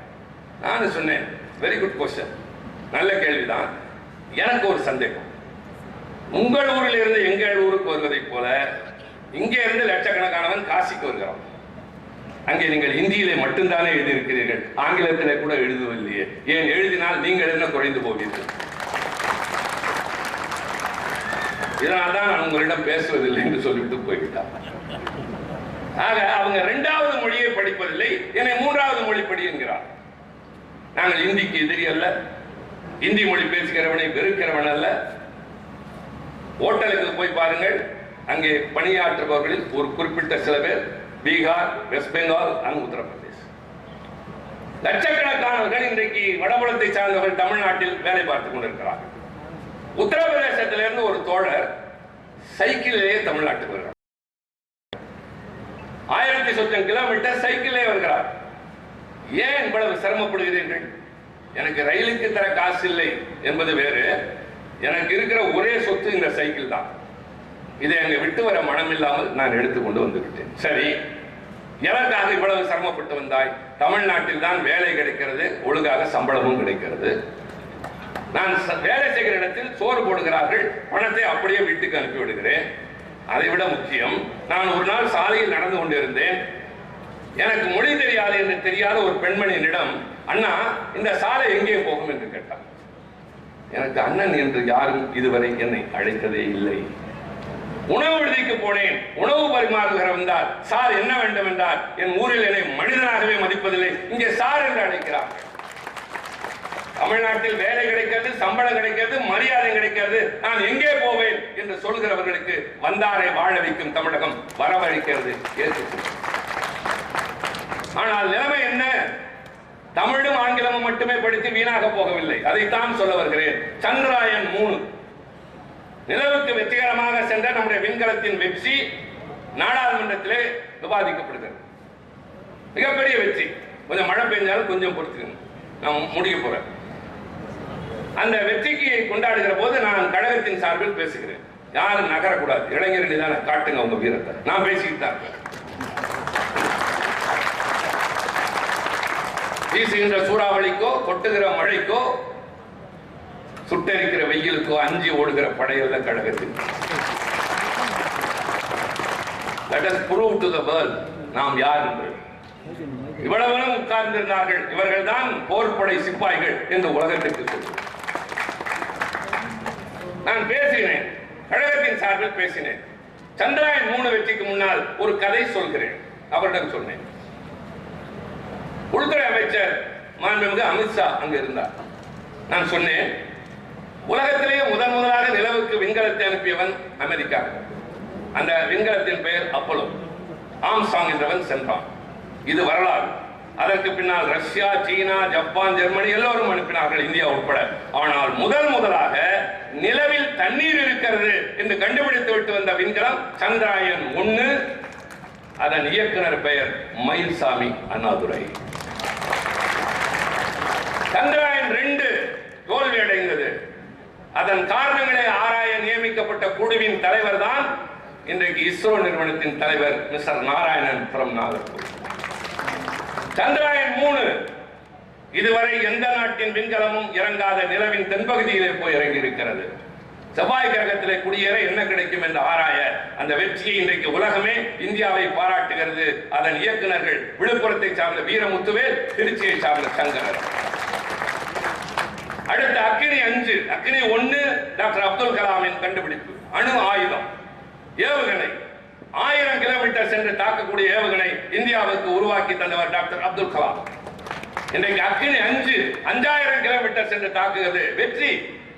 நான் சொன்னேன், வெரி குட் கொஸ்டின், நல்ல கேள்விதான். எனக்கு ஒரு சந்தேகம், உங்கள் ஊரில் இருந்து எங்கள் ஊருக்கு வருவதை போல இங்கே இருந்து லட்சக்கணக்கானவன் காசிக்கு வருகிறோம். அங்கே நீங்கள் இந்தியிலே மட்டும்தானே எழுதியிருக்கிறீர்கள், ஆங்கிலத்திலே கூட எழுதுவதில்லையே, ஏன் எழுதினால் நீங்கள் என்ன குறைந்து போவீர்கள்? இதனால் தான் நான் உங்களிடம் பேசுவதில்லை என்று சொல்லிவிட்டு போய்விட்டார். ஆக அவங்க 2வது மொழியை படிப்பதில்லை, என்னை 3வது மொழி படி என்கிறார். நாங்கள் இந்திக்கு எதிரி அல்ல, இந்தி மொழி பேசுகிறவனை வெறுக்கிறவன் அல்ல. ஹோட்டலுக்கு போய் பாருங்கள், அங்கே பணியாற்றுபவர்களில் ஒரு குறிப்பிட்ட சில பேர் பீகார், வெஸ்ட் பெங்கால், உத்தரப்பிரதேஷ். லட்சக்கணக்கானவர்கள் இன்றைக்கு வடபுலத்தை சார்ந்தவர்கள் தமிழ்நாட்டில் வேலை பார்த்துக் கொண்டிருக்கிறார்கள். உத்தரப்பிரதேசத்திலிருந்து ஒரு தோழர் சைக்கிளிலேயே தமிழ்நாட்டுக்கு வருகிறார். 1000 சொச்சம் கிலோமீட்டர் சைக்கிளே வருகிறார். ஏன் இவ்வளவு சிரமப்படுகிறீர்கள்? எனக்கு ரயிலுக்கு தர காசு இல்லை என்பது வேறு. எனக்கு இருக்கிற ஒரே சொத்து இந்த சைக்கிள் தான். இதை அங்கே விட்டு வர மனம் இல்லாமல் நான் எடுத்துக்கொண்டு வந்துவிட்டேன். சரி, எனக்காக இவ்வளவு சிரமப்பட்டு வந்தாய்? தமிழ்நாட்டில் தான் வேலை கிடைக்கிறது, ஒழுங்காக சம்பளமும் கிடைக்கிறது. நான் வேலை செய்கிற இடத்தில் சோறு போடுகிறார்கள், பணத்தை அப்படியே வீட்டுக்கு அனுப்பி விடுகிறேன். அதை விட முக்கியம், நான் ஒரு நாள் சாலையில் நடந்து கொண்டிருந்தேன். எனக்கு மொழி தெரியாது என்று தெரியாத ஒரு பெண்மணியிடம், அண்ணா இந்த சாலை எங்கே போகும் என்று கேட்டார். எனக்கு அண்ணன் என்று யாரும் இதுவரை என்னை அழைத்ததே இல்லை. உணவு விடுதிக்கு போனேன், உணவு பரிமாறுகிற வந்தார், சார் என்ன வேண்டும் என்றார். என் ஊரில் என்னை மனிதனாகவே மதிப்பதில்லை, இங்கே சார் என்று அழைக்கிறார். தமிழ்நாட்டில் வேலை கிடைக்கிறது, சம்பளம் கிடைக்கிறது, மரியாதை கிடைக்கிறது, நான் எங்கே போவேன் என்று சொல்கிறவர்களுக்கு வந்தாரை வாழ வைக்கும் தமிழகம் வரவழைக்கிறது. ஆனால் நிலைமை என்ன? தமிழும் ஆங்கிலமும் மட்டுமே படித்து வீணாக போகவில்லை. அதைத்தான் சொல்ல வருகிறேன். சந்திராயன் 3 நிலவுக்கு வெற்றிகரமாக சென்ற நம்முடைய விண்கலத்தின் வெற்றி நாடாளுமன்றத்திலே விவாதிக்கப்படுகிறது. மிகப்பெரிய வெற்றி. கொஞ்சம் மழை பெய்ஞ்சாலும் கொஞ்சம் பொறுத்துக்கணும், நான் முடிக்க போறேன். அந்த வெற்றிக்கு கொண்டாடுகிற போது நான் கழகத்தின் சார்பில் பேசுகிறேன். யாரும் நகரக்கூடாது, இளைஞர்கள் தானே, காட்டுங்க உங்க வீரத்தை. நான் பேசிக்கிட்டு தான் இருக்கேன். வீசுகின்ற சூறாவளிக்கோ, கொட்டுகிற மழைக்கோ, சுட்டரிக்கிற வெயிலுக்கோ அஞ்சி ஓடுகிற படையல்ல கழகத்தின். Let us prove to the world நாம் யார் என்று. இவ்வளவு உட்கார்ந்திருந்தார்கள், இவர்கள் தான் போர்ப்படை சிப்பாய்கள் என்று உலகத்திற்கு சொல்லுங்கள். நான் பேசினேன், கழகத்தின் சார்பில் பேசினேன். சந்திராயன் 3 வெற்றிக்கு முன்னால் ஒரு கதை சொல்கிறேன். அவரிடம் சொன்னேன். உள்துறை அமைச்சர் மாண்புமிகு அமித்ஷா அங்கு இருந்தார். நான் சொன்னேன், உலகத்திலேயே முதலாக நிலவுக்கு விண்கலத்தை அனுப்பியவன் அமெரிக்கா. அந்த விண்கலத்தின் பெயர் அப்போலோ. ஆம்ஸ்ட்ராங் என்றவன் சென்றான். இது வரலாறு. அதற்கு பின்னால் ரஷ்யா, சீனா, ஜப்பான், ஜெர்மனி எல்லோரும் அனுப்பினார்கள், இந்தியா உட்பட. ஆனால் முதலாக நிலவில் தண்ணீர் இருக்கிறது என்று கண்டுபிடித்து விட்டு வந்த விண்கலம் சந்திராயன் 1. அதன் இயக்குனர் பெயர் மயில்சாமி அண்ணாதுரை. சந்திராயன் 2 தோல்வி அடைந்தது. அதன் காரணங்களை ஆராய நியமிக்கப்பட்ட குழுவின் தலைவர் தான் இன்றைக்கு இஸ்ரோ நிறுவனத்தின் தலைவர் மிஸ்டர் நாராயணன் ஃப்ரம் நாகர்கோவில். சந்திராயன் 3 இதுவரை எந்த நாட்டின் விண்கலமும் இறங்காத நிலவின் தென்பகுதியிலே போய் இறங்கி இருக்கிறது. செவ்வாய் கிரகத்திலே குடியேற என்ன கிடைக்கும் என்று ஆராய அந்த வெற்றியை இன்றைக்கு உலகமே இந்தியாவை பாராட்டுகிறது. அதன் இயக்குநர்கள் விழுப்புரத்தை சார்ந்த வீரமுத்துவேல், திருச்சியை சார்ந்த சங்கரர். அடுத்த அக்னி 5, அக்னி 1 டாக்டர் அப்துல் கலாமின் கண்டுபிடிப்பு. அணு ஆயுதம் ஏவுகணை 1000 கிலோமீட்டர் சென்று தாக்கக்கூடிய ஏவுகணை இந்தியாவுக்கு உருவாக்கி தந்தவர் டாக்டர் அப்துல் கலாம். இன்றைக்கு அக்னி 5 5000 கிலோமீட்டர் சென்று தாக்குகிறது. வெற்றி.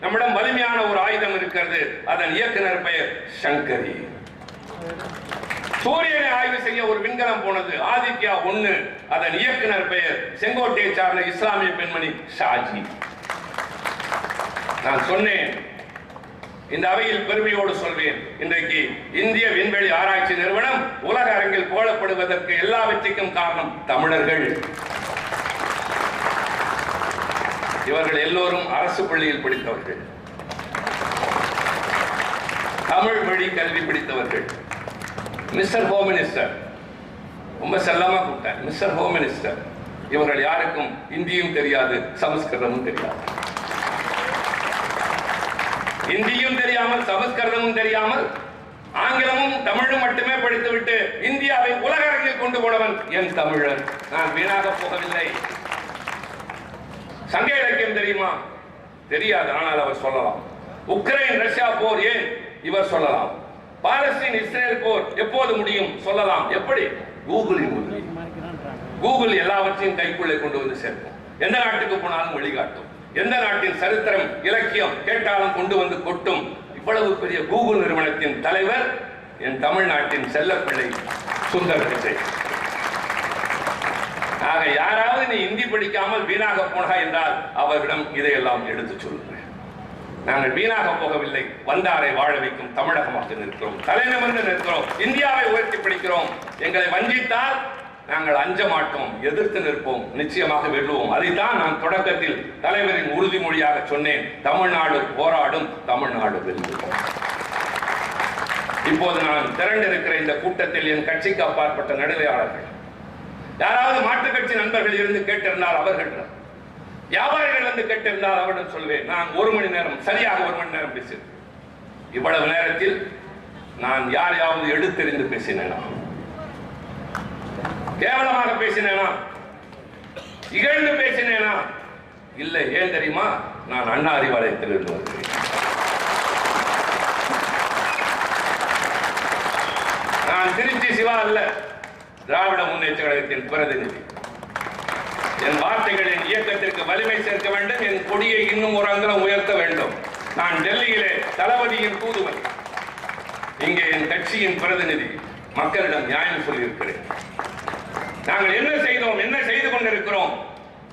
நம்மிடம் வலிமையான ஒரு ஆயுதம் இருக்கிறது. அதன் இயக்குனர் பெயர் சங்கரி. சூரியனை ஆய்வு செய்ய ஒரு விண்கலம் போனது, ஆதித்யா 1. அதன் இயக்குனர் பெயர் செங்கோட்டையை சார்ந்த இஸ்லாமிய பெண்மணி ஷாஜி. நான் சொன்னேன், இந்த அவையில் பெருமையோடு சொல்வேன், இன்றைக்கு இந்திய விண்வெளி ஆராய்ச்சி நிறுவனம் உலக அரங்கில் புகழப்படுவதற்கு எல்லாவற்றுக்கும் காரணம் தமிழர்கள். இவர்கள் எல்லோரும் அரசு பள்ளியில் படித்தவர்கள், தமிழ் வழி கல்வி படித்தவர்கள். மிஸ்டர் ஹோம் மினிஸ்டர், ரொம்ப செல்லமா கூப்பிட்டேன், மிஸ்டர் ஹோம் மினிஸ்டர். இவர்கள் யாருக்கும் இந்தியும் தெரியாது, சமஸ்கிருதமும் தெரியாது. இந்தியும் தெரியாமல், சமஸ்கிருதமும் தெரியாமல், ஆங்கிலமும் தமிழும் மட்டுமே படித்துவிட்டு இந்தியாவை உலக அரங்கில் கொண்டு போனவன் என் தமிழர். நான் வீணாக போகவில்லை. சங்க இலக்கியம் தெரியுமா? தெரியாது, ஆனால் அவர் சொல்லலாம். உக்ரைன் ரஷ்யா போர் ஏன்? இவர் சொல்லலாம். பாலஸ்தீன் இஸ்ரேல் போர் எப்போது முடியும்? சொல்லலாம். எப்படி? கூகுளின் உதவி. கூகுள் எல்லாவற்றையும் கைக்குள்ளே கொண்டு வந்து சேர்க்கும். எந்த நாட்டுக்கு போனாலும் வழிகாட்டும். எந்த நாட்டின் சரித்திரம் இலக்கியம் கேட்டாலும் கொண்டு வந்து கொட்டும் இவ்வளவு பெரிய கூகுள் நிறுவனத்தின் தலைவர் என் தமிழ்நாட்டின் செல்லப்பிள்ளை சுந்தர் பிச்சை. ஆக யாராவது நீ இந்தி படிக்காமல் வீணாக போனா என்றால் அவரிடம் இதையெல்லாம் எடுத்து சொல்லுங்கள். நாங்கள் வீணாக போகவில்லை, வந்தாரை வாழ வைக்கும் தமிழகமாக நிற்கிறோம், தலைநிமிர்ந்து நிற்கிறோம், இந்தியாவை உயர்த்தி பிடிக்கிறோம். எங்களை வஞ்சித்தால் நாங்கள் அஞ்ச மாட்டோம், எதிர்த்து நிற்போம், நிச்சயமாக வெல்லுவோம். அதைத்தான் நான் தொடக்கத்தில் தலைவரின் உறுதிமொழியாக சொன்னேன். தமிழ்நாடு போராடும், தமிழ்நாடு வெல்லும். இப்போது நான் திரண்டிருக்கிற இந்த கூட்டத்தில் என் கட்சிக்கு அப்பாற்பட்ட நடுவையாளர்கள், யாராவது மாற்றுக் கட்சி நண்பர்கள் இருந்து கேட்டிருந்தால் அவர்கள், வியாபாரிகள் வந்து கேட்டிருந்தால் அவரிடம் சொல்வேன். நான் 1 மணி நேரம், சரியாக 1 மணி நேரம் பேசினேன். இவ்வளவு நேரத்தில் நான் யாரையாவது எடுத்தெறிந்து பேசினேனா? கேவலமாக பேசினேனா? இகழ்ந்து பேசினேனா? இல்லை. ஏன் தெரியுமா? நான் அண்ணா அறிவாலயத்தில் இருந்து வருகிறேன். நான் திருச்சி சிவா அல்ல, திராவிட முன்னேற்ற கழகத்தின் பிரதிநிதி. என் வார்த்தைகளின் இயக்கத்திற்கு வலிமை சேர்க்க வேண்டும், என் கொடியை இன்னும் ஒரு அங்குலம் உயர்த்த வேண்டும். நான் டெல்லியிலே தளபதியின் தூதுவன், இங்கே என் கட்சியின் பிரதிநிதி. மக்களிடம் நியாயம் சொல்லியிருக்கிறேன். நாங்கள் என்ன செய்தோம், என்ன செய்து கொண்டிருக்கிறோம்,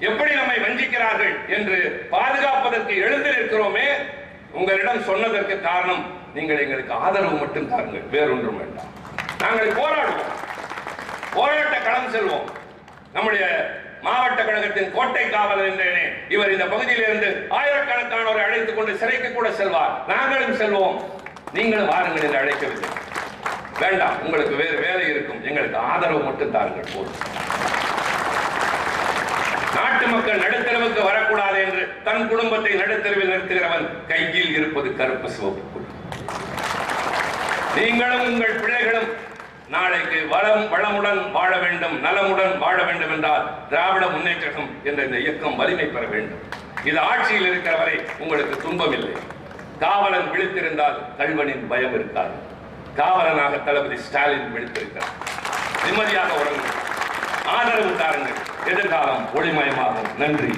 எப்படி நம்மை வஞ்சிக்கிறார்கள் என்று பாதுகாப்பதற்கு எழுந்திருக்கிறோமே. உங்களிடம் சொன்னதற்கு காரணம், நீங்கள் எங்களுக்கு ஆதரவு மட்டும் தாருங்கள், வேறொன்றும் வேண்டாம். நாங்கள் போராடுவோம், போராட்ட களம் செல்வோம். நம்முடைய மாவட்ட கழகத்தின் கோட்டை காவலர் என்றேனே, இவர் இந்த பகுதியிலிருந்து ஆயிரக்கணக்கானோரை அழைத்துக் கொண்டு சிறைக்கு கூட செல்வார். நாங்களும் செல்வோம், நீங்களும் வாருங்கள் என்று அழைக்கவில்லை. வேண்டாம், உங்களுக்கு வேறு வேலை இருக்கும், எங்களுக்கு ஆதரவு மட்டும் தாருங்கள் போதும். நாட்டு மக்கள் நடுத்தரவுக்கு வரக்கூடாது என்று தன் குடும்பத்தை நடுத்தரவில் நிறுத்துகிறவன் கையில் இருப்பது கருப்பு சிவப்பு. நீங்களும் உங்கள் பிள்ளைகளும் நாளைக்கு வளமுடன் வாழ வேண்டும், நலமுடன் வாழ வேண்டும் என்றால் திராவிட முன்னேற்றம் என்ற இந்த இயக்கம் வலிமை பெற வேண்டும். இது ஆட்சியில் இருக்கிற வரை உங்களுக்கு துன்பம் இல்லை. காவலன் விழித்திருந்தால் கல்வனின் பயம் இருக்காது. காவலனாக தளபதி ஸ்டாலின் விழித்திருக்கிறார். நிம்மதியாக உறங்குங்கள், ஆதரவு தாருங்கள், எதிர்காலம் ஒளிமயமாகும். நன்றி.